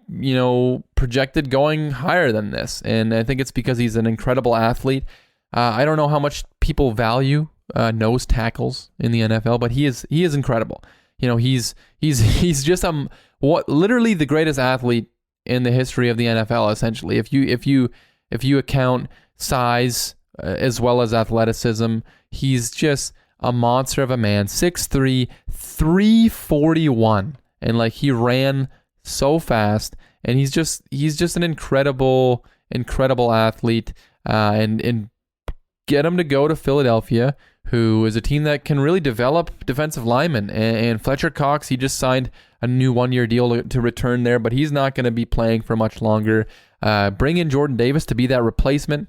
projected going higher than this. And I think it's because he's an incredible athlete. I don't know how much people value nose tackles in the NFL, but he is incredible. He's just literally the greatest athlete in the history of the NFL, essentially. If you account size as well as athleticism, he's just a monster of a man. 6'3", 341, and he ran so fast, and he's just an incredible athlete. And get him to go to Philadelphia, who is a team that can really develop defensive linemen. And Fletcher Cox, he just signed a new 1-year deal to return there, but he's not going to be playing for much longer. Bring in Jordan Davis to be that replacement.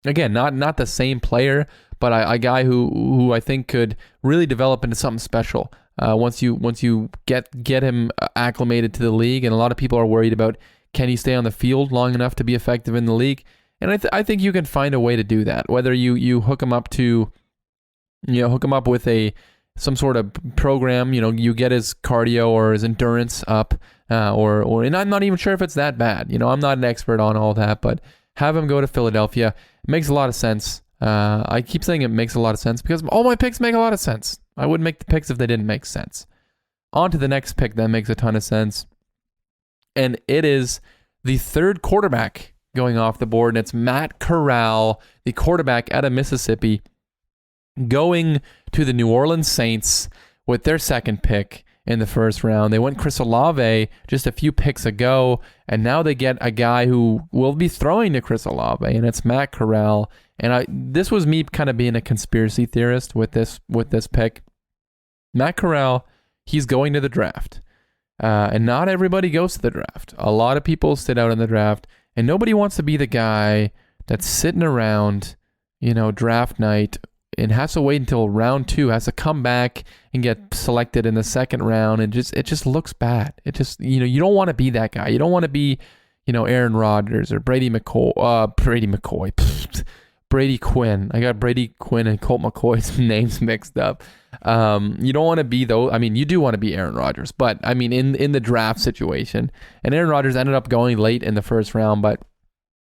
again, not the same player, but a guy who I think could really develop into something special once you get him acclimated to the league. And a lot of people are worried about, can he stay on the field long enough to be effective in the league? And I think you can find a way to do that. Whether you hook him up with some sort of program, you get his cardio or his endurance up, or and I'm not even sure if it's that bad. I'm not an expert on all that, but have him go to Philadelphia. It makes a lot of sense. I keep saying it makes a lot of sense because all my picks make a lot of sense. I wouldn't make the picks if they didn't make sense. On to the next pick that makes a ton of sense. And it is the third quarterback going off the board, and it's Matt Corral, the quarterback out of Mississippi, going to the New Orleans Saints with their second pick in the first round. They went Chris Olave just a few picks ago, and now they get a guy who will be throwing to Chris Olave, and it's Matt Corral. And this was me kind of being a conspiracy theorist with this pick. Matt Corral, he's going to the draft. And not everybody goes to the draft. A lot of people sit out in the draft, and nobody wants to be the guy that's sitting around, draft night and has to wait until round 2, has to come back and get selected in the second round. And it just looks bad. It just, you don't want to be that guy. You don't want to be, Aaron Rodgers or Brady Quinn. I got Brady Quinn and Colt McCoy's names mixed up. You don't want to be though. I mean, you do want to be Aaron Rodgers, but I mean, in the draft situation, and Aaron Rodgers ended up going late in the first round. But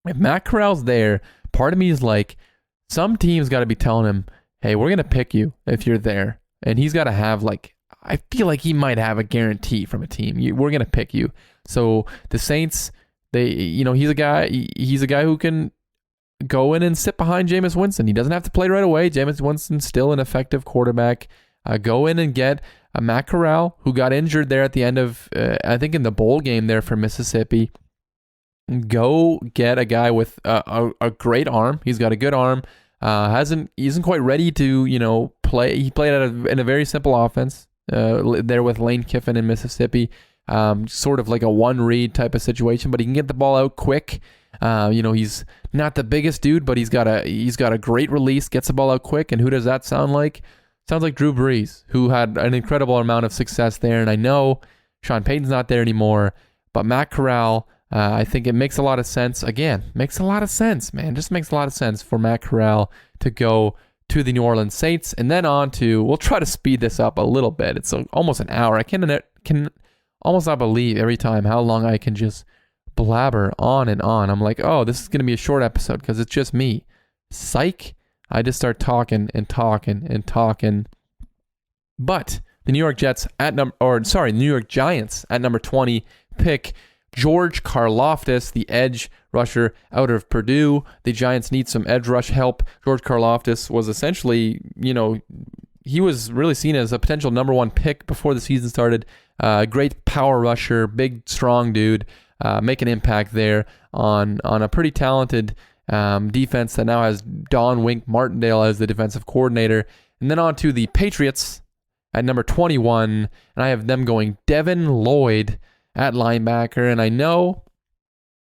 if Matt Corral's there, part of me is like, some team's got to be telling him, hey, we're going to pick you if you're there. And he's got to have I feel like he might have a guarantee from a team. We're going to pick you. So the Saints, he's a guy who can go in and sit behind Jameis Winston. He doesn't have to play right away. Jameis Winston's still an effective quarterback. Go in and get a Matt Corral, who got injured there at the end of, I think in the bowl game there for Mississippi. Go get a guy with a great arm. He's got a good arm. Isn't quite ready to play. He played in a very simple offense there with Lane Kiffin in Mississippi. Sort of like a one read type of situation, but he can get the ball out quick. He's not the biggest dude, but he's got a great release, gets the ball out quick. And who does that sound like? Sounds like Drew Brees, who had an incredible amount of success there. And I know Sean Payton's not there anymore, but Matt Corral, I think it makes a lot of sense. Again, makes a lot of sense, man. Just makes a lot of sense for Matt Corral to go to the New Orleans Saints. And then we'll try to speed this up a little bit. It's almost an hour. I can almost not believe every time how long I can just blabber on and on. I'm like, oh, this is going to be a short episode because it's just me. Psych. I just start talking and talking and talking. But the New York Giants at number 20 pick George Karlaftis, the edge rusher out of Purdue. The Giants need some edge rush help. George Karlaftis was essentially, he was really seen as a potential number 1 pick before the season started. Great power rusher, big, strong dude. Make an impact there on a pretty talented defense that now has Don Wink Martindale as the defensive coordinator. And then on to the Patriots at number 21, and I have them going Devin Lloyd at linebacker. And I know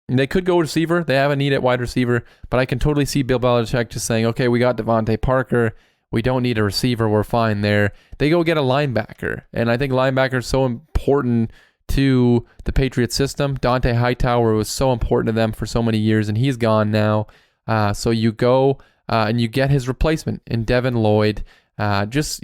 they could go receiver. They have a need at wide receiver, but I can totally see Bill Belichick just saying, okay, we got Devontae Parker. We don't need a receiver. We're fine there. They go get a linebacker. And I think linebacker is so important to the Patriots system. Dante Hightower was so important to them for so many years, and he's gone now. So you go and you get his replacement in Devin Lloyd. I was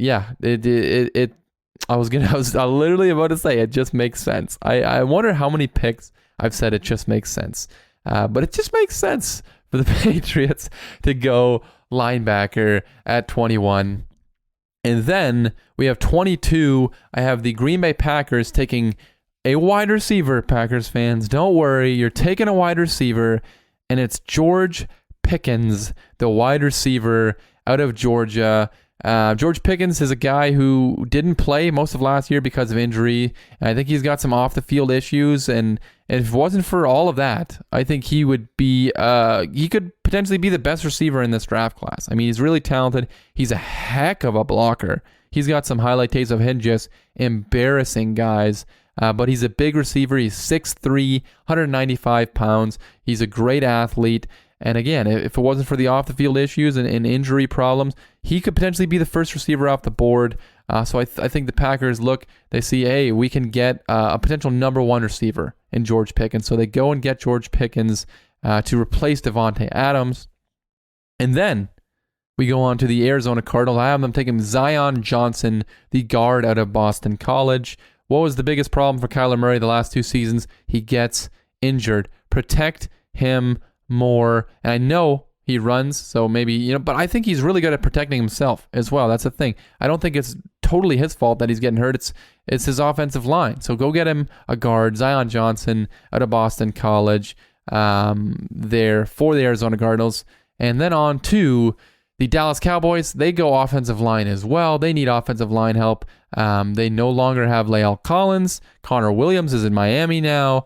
literally about to say it just makes sense. I wonder how many picks I've said it just makes sense. But it just makes sense for the Patriots to go linebacker at 21. And then we have 22. I have the Green Bay Packers taking a wide receiver. Packers fans, don't worry. You're taking a wide receiver, and it's George Pickens, the wide receiver out of Georgia. George Pickens is a guy who didn't play most of last year because of injury. I think he's got some off-the-field issues, and if it wasn't for all of that, I think he would be, he could potentially be the best receiver in this draft class. I mean, he's really talented. He's a heck of a blocker. He's got some highlight tapes of him just embarrassing guys, but he's a big receiver. He's 6'3", 195 pounds. He's a great athlete. And again, if it wasn't for the off-the-field issues and injury problems, he could potentially be the first receiver off the board. So I think the Packers they see, hey, we can get a potential number one receiver in George Pickens. So they go and get George Pickens to replace Davante Adams. And then we go on to the Arizona Cardinals. I have them taking Zion Johnson, the guard out of Boston College. What was the biggest problem for Kyler Murray the last 2 seasons? He gets injured. Protect him more. And I know he runs, so maybe, but I think he's really good at protecting himself as well. That's the thing. I don't think it's totally his fault that he's getting hurt. It's his offensive line. So go get him a guard, Zion Johnson out of Boston College, there for the Arizona Cardinals. And then on to the Dallas Cowboys. They go offensive line as well. They need offensive line help. They no longer have La'el Collins. Connor Williams is in Miami now.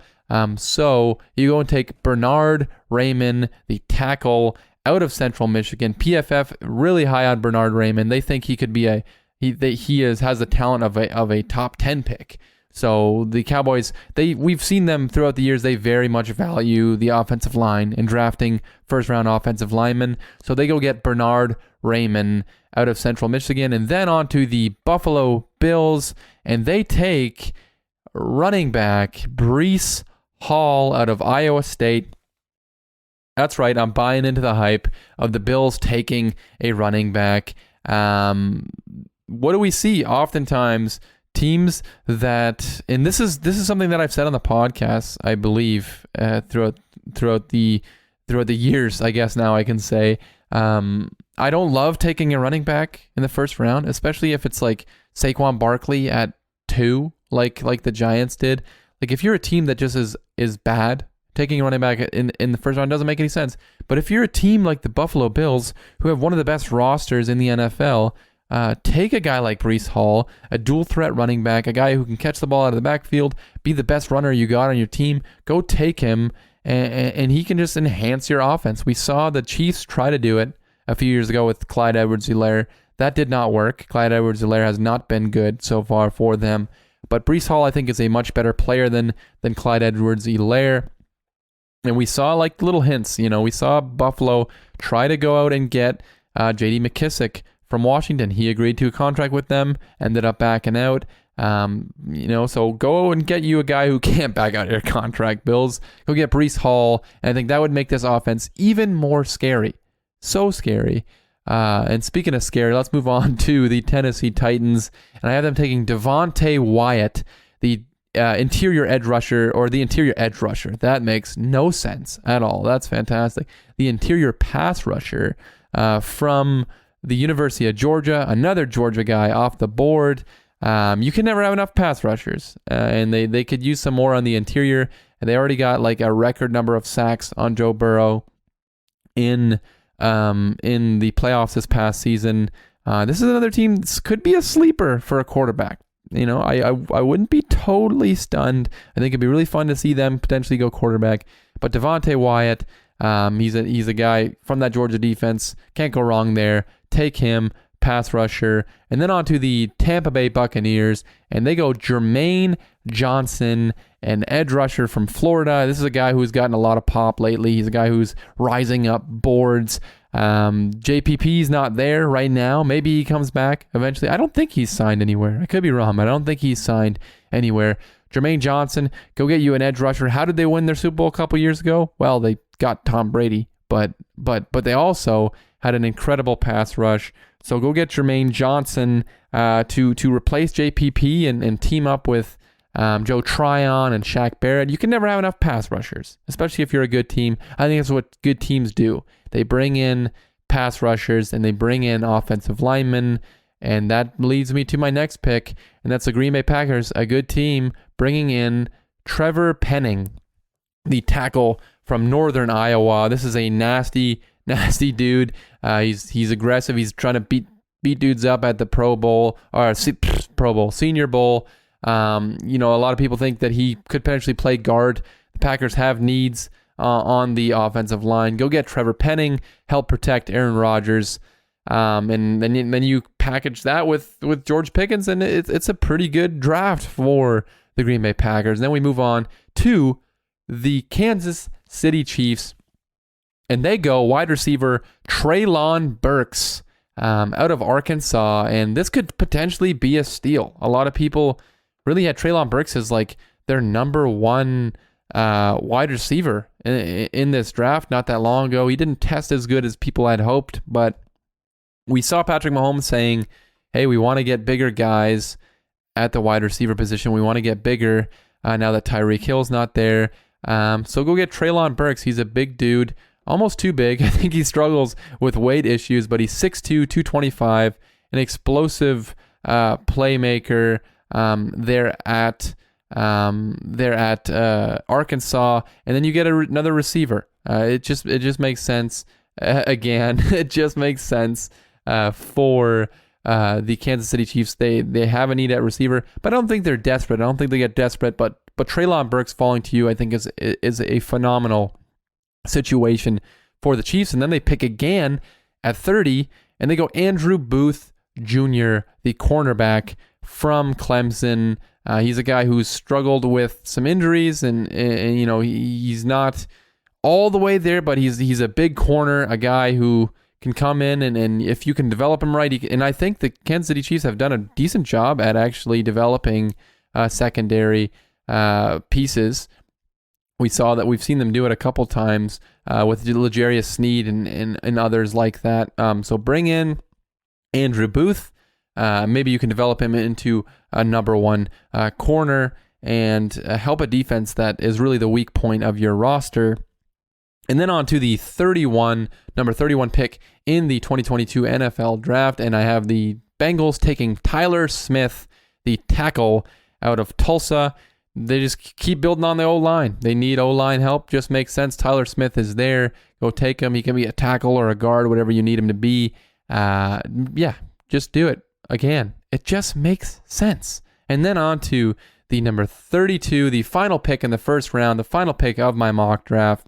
So you go and take Bernhard Raimann, the tackle out of Central Michigan. PFF really high on Bernhard Raimann. They think he could be has the talent of a top 10 pick. So the Cowboys, we've seen them throughout the years. They very much value the offensive line and drafting first-round offensive linemen. So they go get Bernhard Raimann out of Central Michigan, and then on to the Buffalo Bills, and they take running back Breece Hall out of Iowa State. That's right, I'm buying into the hype of the Bills taking a running back. What do we see? Oftentimes, teams that, and this is something that I've said on the podcast, I believe, throughout the years, I guess now I can say, I don't love taking a running back in the first round, especially if it's like Saquon Barkley at 2, like the Giants did. Like if you're a team that just is bad, taking a running back in the first round doesn't make any sense. But if you're a team like the Buffalo Bills, who have one of the best rosters in the NFL, take a guy like Breece Hall, a dual threat running back, a guy who can catch the ball out of the backfield, be the best runner you got on your team. Go take him, and he can just enhance your offense. We saw the Chiefs try to do it a few years ago with Clyde Edwards-Helaire. That did not work. Clyde Edwards-Helaire has not been good so far for them. But Breece Hall, I think, is a much better player than Clyde Edwards-Helaire. And we saw like little hints. We saw Buffalo try to go out and get J.D. McKissick from Washington. He agreed to a contract with them, ended up backing out. So go and get you a guy who can't back out your contract, Bills. Go get Breece Hall, and I think that would make this offense even more scary. So scary. And speaking of scary, let's move on to the Tennessee Titans, and I have them taking Devontae Wyatt, the interior edge rusher. That makes no sense at all. That's fantastic. The interior pass rusher from the University of Georgia, another Georgia guy off the board. You can never have enough pass rushers, and they could use some more on the interior. And they already got like a record number of sacks on Joe Burrow in the playoffs this past season. This is another team that could be a sleeper for a quarterback. I wouldn't be totally stunned. I think it'd be really fun to see them potentially go quarterback. But Devontae Wyatt, he's a guy from that Georgia defense. Can't go wrong there. Take him, pass rusher. And then on to the Tampa Bay Buccaneers, and they go Jermaine Johnson, an edge rusher from Florida. This is a guy who's gotten a lot of pop lately. He's a guy who's rising up boards. JPP's not there right now. Maybe he comes back eventually. I don't think he's signed anywhere. I could be wrong, but I don't think he's signed anywhere. Jermaine Johnson, go get you an edge rusher. How did they win their Super Bowl a couple years ago? Well, they got Tom Brady, but they also had an incredible pass rush. So go get Jermaine Johnson to replace JPP and team up with Joe Tryon and Shaq Barrett. You can never have enough pass rushers, especially if you're a good team. I think that's what good teams do. They bring in pass rushers and they bring in offensive linemen. And that leads me to my next pick, and that's the Green Bay Packers, a good team, bringing in Trevor Penning, the tackle from Northern Iowa. This is a nasty dude. He's aggressive. He's trying to beat dudes up at the Senior Bowl. A lot of people think that he could potentially play guard. The Packers have needs on the offensive line. Go get Trevor Penning, help protect Aaron Rodgers. And then you package that with George Pickens, and it's a pretty good draft for the Green Bay Packers. And then we move on to the Kansas City Chiefs. And they go wide receiver Treylon Burks out of Arkansas. And this could potentially be a steal. A lot of people really had Treylon Burks as like their number one wide receiver in this draft not that long ago. He didn't test as good as people had hoped, but we saw Patrick Mahomes saying, hey, we want to get bigger guys at the wide receiver position. We want to get bigger now that Tyreek Hill's not there. So go get Treylon Burks. He's a big dude, almost too big. I think he struggles with weight issues, but he's 6'2", 225, an explosive playmaker there at Arkansas. And then you get another receiver. It just makes sense. Again, it just makes sense for the Kansas City Chiefs. They have a need at receiver, but I don't think they're desperate. I don't think they get desperate, but Treylon Burks falling to you, I think, is a phenomenal situation for the Chiefs. And then they pick again at 30, and they go Andrew Booth Jr., the cornerback from Clemson. He's a guy who's struggled with some injuries, and you know, he's not all the way there, but he's a big corner, a guy who can come in, and if you can develop him right, and I think the Kansas City Chiefs have done a decent job at actually developing secondary pieces. We've seen them do it a couple times with L'Jarius Sneed and others like that. So bring in Andrew Booth. Maybe you can develop him into a number one corner and help a defense that is really the weak point of your roster. And then on to the number 31 pick in the 2022 NFL Draft, and I have the Bengals taking Tyler Smith, the tackle out of Tulsa. They just keep building on the O-line. They need O-line help. Just makes sense. Tyler Smith is there. Go take him. He can be a tackle or a guard, whatever you need him to be. Just do it. Again, it just makes sense. And then on to the number 32, the final pick in the first round, the final pick of my mock draft.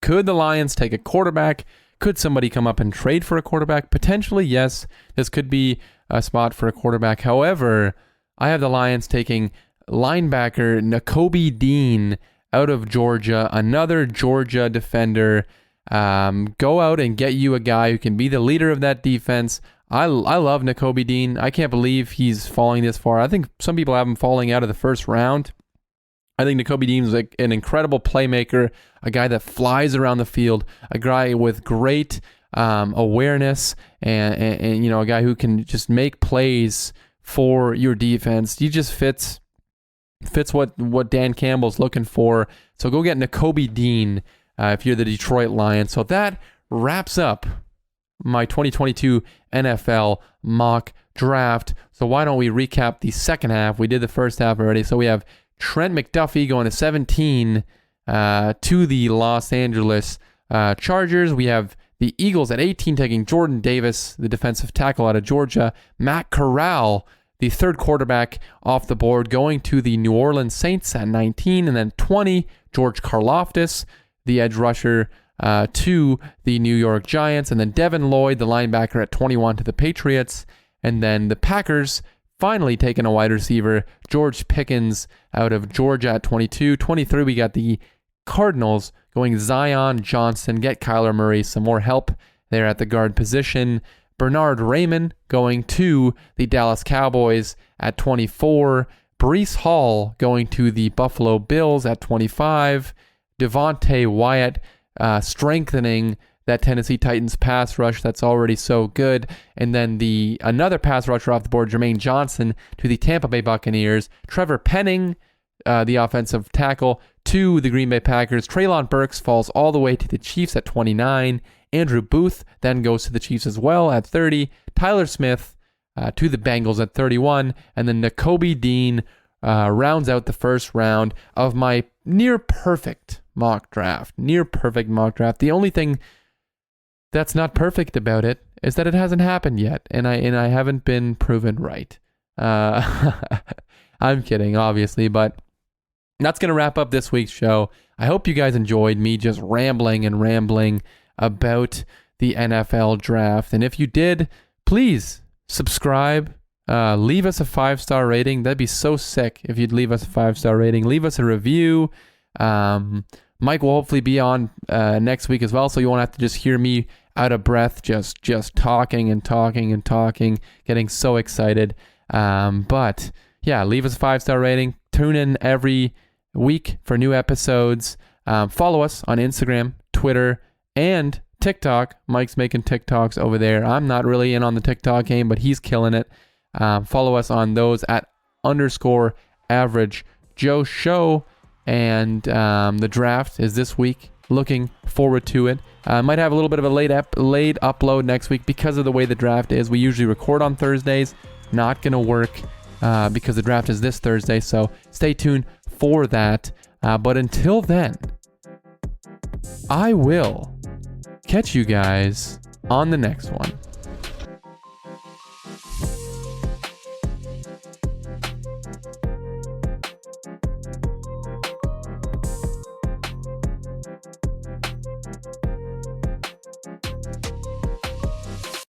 Could the Lions take a quarterback? Could somebody come up and trade for a quarterback? Potentially, yes. This could be a spot for a quarterback. However, I have the Lions taking linebacker Nakobe Dean out of Georgia, another Georgia defender. Go out and get you a guy who can be the leader of that defense. I love Nakobe Dean. I can't believe he's falling this far. I think some people have him falling out of the first round. I think Nakobe Dean is like an incredible playmaker, a guy that flies around the field, a guy with great awareness, and you know, a guy who can just make plays for your defense. He just fits what Dan Campbell's looking for. So go get Nakobe Dean if you're the Detroit Lions. So that wraps up my 2022 NFL mock draft. So why don't we recap the second half? We did the first half already. So we have Trent McDuffie going to 17 to the Los Angeles Chargers. We have the Eagles at 18 taking Jordan Davis, the defensive tackle out of Georgia. Matt Corral, the third quarterback off the board, going to the New Orleans Saints at 19. And then 20, George Karlaftis, the edge rusher, to the New York Giants. And then Devin Lloyd, the linebacker, at 21 to the Patriots. And then the Packers finally taking a wide receiver, George Pickens out of Georgia at 22. 23, we got the Cardinals going Zion Johnson, get Kyler Murray some more help there at the guard position. Bernard Raymond going to the Dallas Cowboys at 24. Breece Hall going to the Buffalo Bills at 25. Devontae Wyatt strengthening that Tennessee Titans pass rush that's already so good. And then another pass rusher off the board, Jermaine Johnson, to the Tampa Bay Buccaneers. Trevor Penning, the offensive tackle, to the Green Bay Packers. Treylon Burks falls all the way to the Chiefs at 29. Andrew Booth then goes to the Chiefs as well at 30. Tyler Smith to the Bengals at 31. And then Nakobe Dean rounds out the first round of my near perfect mock draft. The only thing that's not perfect about it is that it hasn't happened yet, and I haven't been proven right. I'm kidding, obviously, but that's going to wrap up this week's show. I hope you guys enjoyed me just rambling about the NFL draft, and if you did, please subscribe, leave us a 5-star rating. That'd be so sick if you'd leave us a 5-star rating. Leave us a review. Mike will hopefully be on next week as well, so you won't have to just hear me out of breath, just talking and talking and talking, getting so excited. But yeah, leave us a 5-star rating. Tune in every week for new episodes. Follow us on Instagram, Twitter, and TikTok. Mike's making TikToks over there. I'm not really in on the TikTok game, but he's killing it. Follow us on those at _Average Joe Show. And the draft is this week. Looking forward to it. Might have a little bit of a late upload next week because of the way the draft is. We usually record on Thursdays. Not going to work because the draft is this Thursday. So stay tuned for that. But until then, I will catch you guys on the next one.